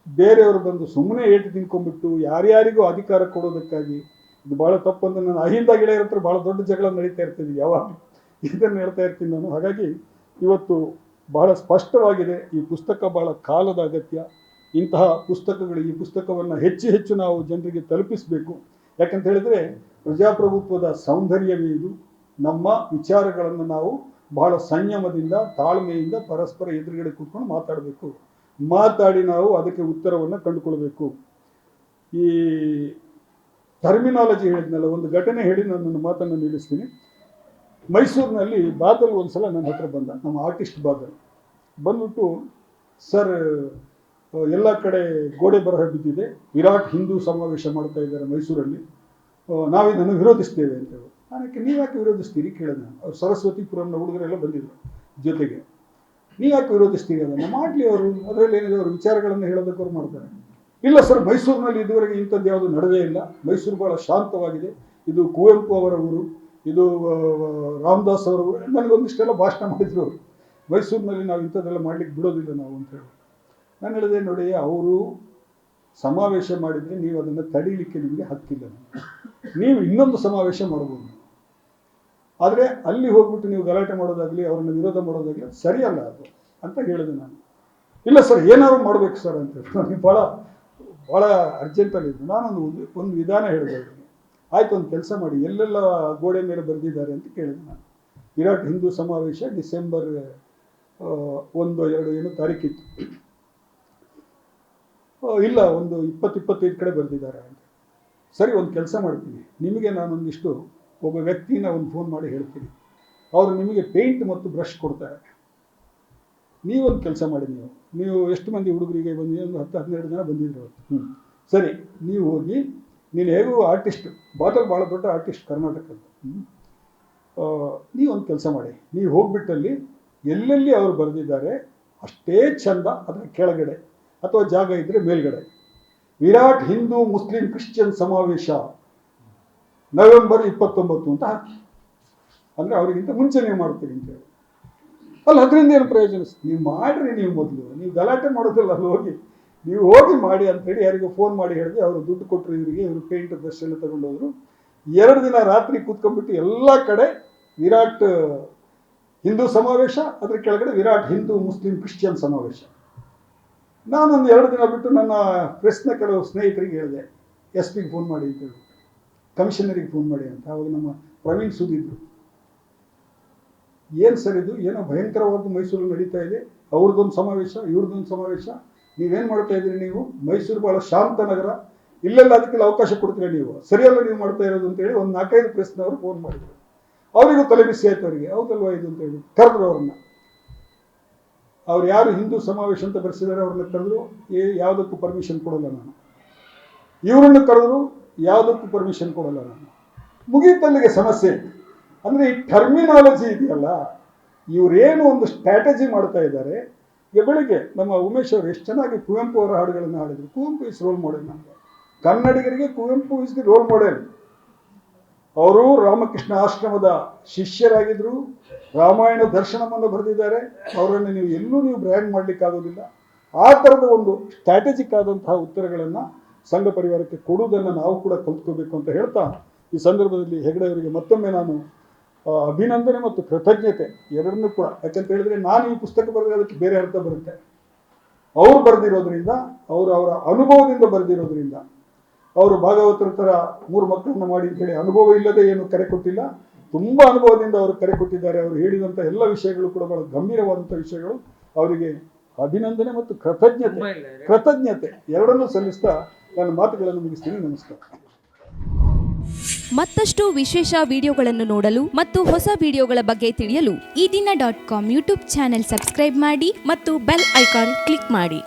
ಬೇರೆಯವರು ಬಂದು ಸುಮ್ಮನೆ ಏಟು ತಿನ್ಕೊಂಡ್ಬಿಟ್ಟು ಯಾರ್ಯಾರಿಗೂ ಅಧಿಕಾರ ಕೊಡೋದಕ್ಕಾಗಿ, ಇದು ಭಾಳ ತಪ್ಪಂದ್ರೆ ನಾನು ಅಹಿಂದ ಗೆಳೆಯರ ಹತ್ರ ಭಾಳ ದೊಡ್ಡ ಜಗಳ ನಡೀತಾ ಇರ್ತೀನಿ, ಯಾವಾಗ ಇದನ್ನು ಹೇಳ್ತಾ ಇರ್ತೀನಿ ನಾನು. ಹಾಗಾಗಿ ಇವತ್ತು ಬಹಳ ಸ್ಪಷ್ಟವಾಗಿದೆ, ಈ ಪುಸ್ತಕ ಬಹಳ ಕಾಲದ ಅಗತ್ಯ. ಇಂತಹ ಪುಸ್ತಕಗಳು, ಈ ಪುಸ್ತಕವನ್ನು ಹೆಚ್ಚು ನಾವು ಜನರಿಗೆ ತಲುಪಿಸಬೇಕು. ಯಾಕಂತ ಹೇಳಿದರೆ ಪ್ರಜಾಪ್ರಭುತ್ವದ ಸೌಂದರ್ಯವೇ ಇದು. ನಮ್ಮ ವಿಚಾರಗಳನ್ನು ನಾವು ಬಹಳ ಸಂಯಮದಿಂದ, ತಾಳ್ಮೆಯಿಂದ ಪರಸ್ಪರ ಎದುರುಗಡೆ ಕೂತ್ಕೊಂಡು ಮಾತಾಡಿ ನಾವು ಅದಕ್ಕೆ ಉತ್ತರವನ್ನು ಕಂಡುಕೊಳ್ಬೇಕು. ಈ ಟರ್ಮಿನಾಲಜಿ ಹೇಳಿದ್ನಲ್ಲ, ಒಂದು ಘಟನೆ ಹೇಳಿ ನಾನು ನನ್ನ ಮಾತನ್ನು ನಿಲ್ಲಿಸ್ತೀನಿ. ಮೈಸೂರಿನಲ್ಲಿ ಬಾದಲ್ ಒಂದು ಸಲ ನನ್ನ ಹತ್ರ ಬಂದ, ನಮ್ಮ ಆರ್ಟಿಸ್ಟ್ ಬಾದಲ್ ಬಂದ್ಬಿಟ್ಟು, ಸರ್ ಎಲ್ಲ ಕಡೆ ಗೋಡೆ ಬರಹ ಬಿದ್ದಿದೆ, ವಿರಾಟ್ ಹಿಂದೂ ಸಮಾವೇಶ ಮಾಡ್ತಾ ಇದ್ದಾರೆ ಮೈಸೂರಲ್ಲಿ, ನಾವಿದನ್ನು ವಿರೋಧಿಸ್ತೇವೆ ಅಂತೇಳಿ. ನನಗೆ ನೀವ್ಯಾಕೆ ವಿರೋಧಿಸ್ತೀರಿ ಕೇಳಿದ. ಅವ್ರು ಸರಸ್ವತಿಪುರಂನ ಹುಡುಗರೆಲ್ಲ ಬಂದಿದ್ರು ಜೊತೆಗೆ. ನೀವ್ಯಾಕೆ ವಿರೋಧಿಸ್ತೀರಿ ಅದನ್ನು? ಮಾಡಲಿ ಅವರು, ಅದರಲ್ಲಿ ಏನಿದೆ ಅವ್ರ ವಿಚಾರಗಳನ್ನು ಹೇಳೋದಕ್ಕೆ ಅವ್ರು ಮಾಡ್ತಾರೆ. ಇಲ್ಲ ಸರ್, ಮೈಸೂರಿನಲ್ಲಿ ಇದುವರೆಗೆ ಇಂಥದ್ದು ಯಾವುದು ನಡೆದೇ ಇಲ್ಲ, ಮೈಸೂರು ಭಾಳ ಶಾಂತವಾಗಿದೆ, ಇದು ಕುವೆಂಪು ಅವರ ಊರು, ಇದು ರಾಮದಾಸ್ ಅವರ ಊರು. ನನಗೊಂದಿಷ್ಟೆಲ್ಲ ಭಾಷಣ ಮಾಡಿದ್ರು ಅವರು, ಮೈಸೂರಿನಲ್ಲಿ ನಾವು ಇಂಥದ್ದೆಲ್ಲ ಮಾಡ್ಲಿಕ್ಕೆ ಬಿಡೋದಿಲ್ಲ ನಾವು ಅಂತೇಳಿ. ನಾನು ಹೇಳಿದೆ, ನೋಡಿ, ಅವರು ಸಮಾವೇಶ ಮಾಡಿದರೆ ನೀವು ಅದನ್ನು ತಡೀಲಿಕ್ಕೆ ನಿಮಗೆ ಹಕ್ಕಿಲ್ಲ. ನೀವು ಇನ್ನೊಂದು ಸಮಾವೇಶ ಮಾಡ್ಬೋದು, ಆದರೆ ಅಲ್ಲಿ ಹೋಗ್ಬಿಟ್ಟು ನೀವು ಗಲಾಟೆ ಮಾಡೋದಾಗಲಿ, ಅವ್ರನ್ನ ವಿರೋಧ ಮಾಡೋದಾಗಲಿ ಸರಿಯಲ್ಲ ಅದು ಅಂತ ಹೇಳಿದೆ ನಾನು. ಇಲ್ಲ ಸರ್, ಏನಾದ್ರು ಮಾಡಬೇಕು ಸರ್ ಅಂತ ನನಗೆ ಭಾಳ ಅರ್ಜೆಂಟಲ್ಲಿದ್ದು. ಒಂದು ವಿಧಾನ ಹೇಳಿದೆ ಅವರಿಗೆ. ಆಯಿತು, ಒಂದು ಕೆಲಸ ಮಾಡಿ, ಎಲ್ಲೆಲ್ಲ ಗೋಡೆ ಮೇಲೆ ಬರೆದಿದ್ದಾರೆ ಅಂತ ಕೇಳಿದೆ ನಾನು. ವಿರಾಟ್ ಹಿಂದೂ ಸಮಾವೇಶ ಡಿಸೆಂಬರ್ 1-2 ತಾರೀಕಿತ್ತು. ಇಲ್ಲ, ಒಂದು 20-25 ಕಡೆ ಬರೆದಿದ್ದಾರೆ ಅಂತ. ಸರಿ, ಒಂದು ಕೆಲಸ ಮಾಡ್ತೀನಿ, ನಿಮಗೆ ನಾನೊಂದಿಷ್ಟು ಒಬ್ಬ ವ್ಯಕ್ತಿನ ಒಂದು ಫೋನ್ ಮಾಡಿ ಹೇಳ್ತೀನಿ, ಅವರು ನಿಮಗೆ ಪೇಂಟ್ ಮತ್ತು ಬ್ರಷ್ ಕೊಡ್ತಾರೆ. ನೀವೊಂದು ಕೆಲಸ ಮಾಡಿ, ನೀವು ಎಷ್ಟು ಮಂದಿ ಹುಡುಗರಿಗೆ ಬಂದಿದೆ? ಒಂದು 10-12 ಜನ ಬಂದಿದ್ರು ಅವತ್ತು. ಸರಿ, ನೀವು ಹೋಗಿ, ನೀನು ಹೇಗೂ ಆರ್ಟಿಸ್ಟ್, ಬಾದಲ್ ಭಾಳ ದೊಡ್ಡ ಆರ್ಟಿಸ್ಟ್ ಕರ್ನಾಟಕದ, ನೀವೊಂದು ಕೆಲಸ ಮಾಡಿ, ನೀವು ಹೋಗ್ಬಿಟ್ಟಲ್ಲಿ ಎಲ್ಲೆಲ್ಲಿ ಅವರು ಬರೆದಿದ್ದಾರೆ ಅಷ್ಟೇ ಚಂದ ಅದರ ಕೆಳಗಡೆ ಅಥವಾ ಜಾಗ ಇದ್ದರೆ ಮೇಲ್ಗಡೆ ವಿರಾಟ್ ಹಿಂದೂ ಮುಸ್ಲಿಂ ಕ್ರಿಶ್ಚಿಯನ್ ಸಮಾವೇಶ ನವೆಂಬರ್ 29 ಅಂತ ಹಾಕಿ. ಅಂದರೆ ಅವರಿಗಿಂತ ಮುಂಚೆ ನೀವು ಮಾಡ್ತೀರಿ ಅಂತೇಳಿ. ಅಲ್ಲ, ಅದರಿಂದ ಏನು ಪ್ರಯೋಜನ? ನೀವು ಮಾಡಿರಿ, ನೀವು ಮೊದಲು ನೀವು ಗಲಾಟೆ ಮಾಡೋದಿಲ್ಲ, ಅಲ್ಲಿ ನೀವು ಹೋಗಿ ಮಾಡಿ ಅಂತೇಳಿ ಯಾರಿಗೂ ಫೋನ್ ಮಾಡಿ ಹೇಳಿದೆ. ಅವರು ದುಡ್ಡು ಕೊಟ್ಟರು ಇವರಿಗೆ, ಇವರು ಪೇಂಟ್ ಬ್ರಷ್ ಎಲ್ಲ ತಗೊಂಡೋದ್ರು. 2 ದಿನ ರಾತ್ರಿ ಕೂತ್ಕೊಂಡ್ಬಿಟ್ಟು ಎಲ್ಲ ಕಡೆ ವಿರಾಟ್ ಹಿಂದೂ ಸಮಾವೇಶ, ಅದ್ರ ಕೆಳಗಡೆ ವಿರಾಟ್ ಹಿಂದೂ ಮುಸ್ಲಿಂ ಕ್ರಿಶ್ಚಿಯನ್ ಸಮಾವೇಶ. ನಾನೊಂದು 2 ದಿನ ಬಿಟ್ಟು ನನ್ನ ಪ್ರೆಸ್ನ ಕೆಲವು ಸ್ನೇಹಿತರಿಗೆ ಹೇಳಿದೆ, SP ಫೋನ್ ಮಾಡಿ ಅಂತ ಹೇಳಿ, ಕಮಿಷನರಿಗೆ ಫೋನ್ ಮಾಡಿ ಅಂತ. ಅವಾಗ ನಮ್ಮ ಪ್ರವೀಣ್ ಸುದಿದ್ರು. ಏನು ಸರ್ ಇದು, ಏನೋ ಭಯಂಕರವಾದ ಮೈಸೂರಲ್ಲಿ ನಡೀತಾ ಇದೆ, ಅವ್ರದ್ದೊಂದು ಸಮಾವೇಶ, ಇವ್ರದ್ದೊಂದು ಸಮಾವೇಶ, ನೀವೇನು ಮಾಡ್ತಾ ಇದ್ದೀರಿ? ನೀವು ಮೈಸೂರು ಭಾಳ ಶಾಂತ ನಗರ, ಇಲ್ಲೆಲ್ಲ ಅದಕ್ಕೆಲ್ಲ ಅವಕಾಶ ಕೊಡ್ತೀರಾ ನೀವು, ಸರಿಯಲ್ಲ ನೀವು ಮಾಡ್ತಾ ಇರೋದು ಅಂತೇಳಿ ಒಂದು 4-5 ಪ್ರೆಸ್ನವರು ಫೋನ್ ಮಾಡಿದ್ರು. ಅವರಿಗೂ ತಲೆ ಬಿಸಿ ಆಯ್ತು, ಅವರಿಗೆ ಹೌದಲ್ವಾ ಇದು ಅಂತ ಹೇಳಿ ಕರೆದ್ರು ಅವ್ರನ್ನ. ಅವ್ರು ಯಾರು ಹಿಂದೂ ಸಮಾವೇಶ ಅಂತ ಬರೆಸಿದ್ದಾರೆ ಅವ್ರನ್ನ ಕರೆದ್ರು, ಯಾವುದಕ್ಕೂ ಪರ್ಮಿಷನ್ ಕೊಡಲ್ಲ ನಾನು. ಇವರನ್ನು ಕರೆದ್ರು, ಯಾವುದಕ್ಕೂ ಪರ್ಮಿಷನ್ ಕೊಡಲ್ಲ ನಾನು. ಮುಗೀತಲ್ಲಿಗೆ ಸಮಸ್ಯೆ. ಅಂದರೆ ಈ ಟರ್ಮಿನಾಲಜಿ ಇದೆಯಲ್ಲ, ಇವರೇನು ಒಂದು ಸ್ಟ್ರಾಟಜಿ ಮಾಡ್ತಾ ಇದ್ದಾರೆ. ಈಗ ಬೆಳಿಗ್ಗೆ ನಮ್ಮ ಉಮೇಶ್ ಅವರು ಎಷ್ಟು ಚೆನ್ನಾಗಿ ಕುವೆಂಪು ಅವರ ಹಾಡುಗಳನ್ನು ಹಾಡಿದ್ರು. Kuvempu is role model. ನಮಗೆ ಕನ್ನಡಿಗರಿಗೆ Kuvempu is the role model. ಅವರು ರಾಮಕೃಷ್ಣ ಆಶ್ರಮದ ಶಿಷ್ಯರಾಗಿದ್ದರು, ರಾಮಾಯಣ ದರ್ಶನವನ್ನು ಬರೆದಿದ್ದಾರೆ. ಅವರನ್ನು ನೀವು ಎಲ್ಲೂ ಬ್ರ್ಯಾಂಡ್ ಮಾಡಲಿಕ್ಕಾಗೋದಿಲ್ಲ. ಆ ಥರದ ಒಂದು ಸ್ಟ್ರಾಟಜಿಕ್ ಆದಂತಹ ಉತ್ತರಗಳನ್ನು ಸಂಘ ಪರಿವಾರಕ್ಕೆ ಕೊಡುವುದನ್ನು ನಾವು ಕೂಡ ಕಲ್ತ್ಕೋಬೇಕು ಅಂತ ಹೇಳ್ತಾ, ಈ ಸಂದರ್ಭದಲ್ಲಿ ಹೆಗಡೆ ಅವರಿಗೆ ಮತ್ತೊಮ್ಮೆ ನಾನು ಅಭಿನಂದನೆ ಮತ್ತು ಕೃತಜ್ಞತೆ ಎರಡನ್ನೂ ಕೂಡ. ಯಾಕಂತ ಹೇಳಿದ್ರೆ ನಾನು ಈ ಪುಸ್ತಕ ಬರೆದ್ರೆ ಅದಕ್ಕೆ ಬೇರೆ ಅರ್ಥ ಬರುತ್ತೆ. ಅವರು ಬರೆದಿರೋದ್ರಿಂದ, ಅವರ ಅನುಭವದಿಂದ ಬರೆದಿರೋದ್ರಿಂದ, ಅವರು ಭಾಗವತರ ಥರ 3 ಮಕ್ಕಳನ್ನ ಮಾಡಿ ಅಂತೇಳಿ ಅನುಭವ ಇಲ್ಲದೆ ಏನು ಕರೆ ಕೊಟ್ಟಿಲ್ಲ, ತುಂಬ ಅನುಭವದಿಂದ ಅವರು ಕರೆ ಕೊಟ್ಟಿದ್ದಾರೆ. ಅವರು ಹೇಳಿದಂಥ ಎಲ್ಲ ವಿಷಯಗಳು ಕೂಡ ಬಹಳ ಗಂಭೀರವಾದಂಥ ವಿಷಯಗಳು. ಅವರಿಗೆ ಅಭಿನಂದನೆ ಮತ್ತು ಕೃತಜ್ಞತೆ ಎರಡನ್ನೂ ಸಲ್ಲಿಸ್ತಾ ನಾನು ಮಾತುಗಳನ್ನು ಮುಗಿಸ್ತೀನಿ. ನಮಸ್ಕಾರ. ಮತ್ತಷ್ಟು ವಿಶೇಷ ವಿಡಿಯೋಗಳನ್ನು ನೋಡಲು ಮತ್ತು ಹೊಸ ವಿಡಿಯೋಗಳ ಬಗ್ಗೆ ತಿಳಿಯಲು ಈ ದಿನ .com ಯೂಟ್ಯೂಬ್ ಚಾನೆಲ್ ಸಬ್ಸ್ಕ್ರೈಬ್ ಮಾಡಿ ಮತ್ತು ಬೆಲ್ ಐಕಾನ್ ಕ್ಲಿಕ್ ಮಾಡಿ.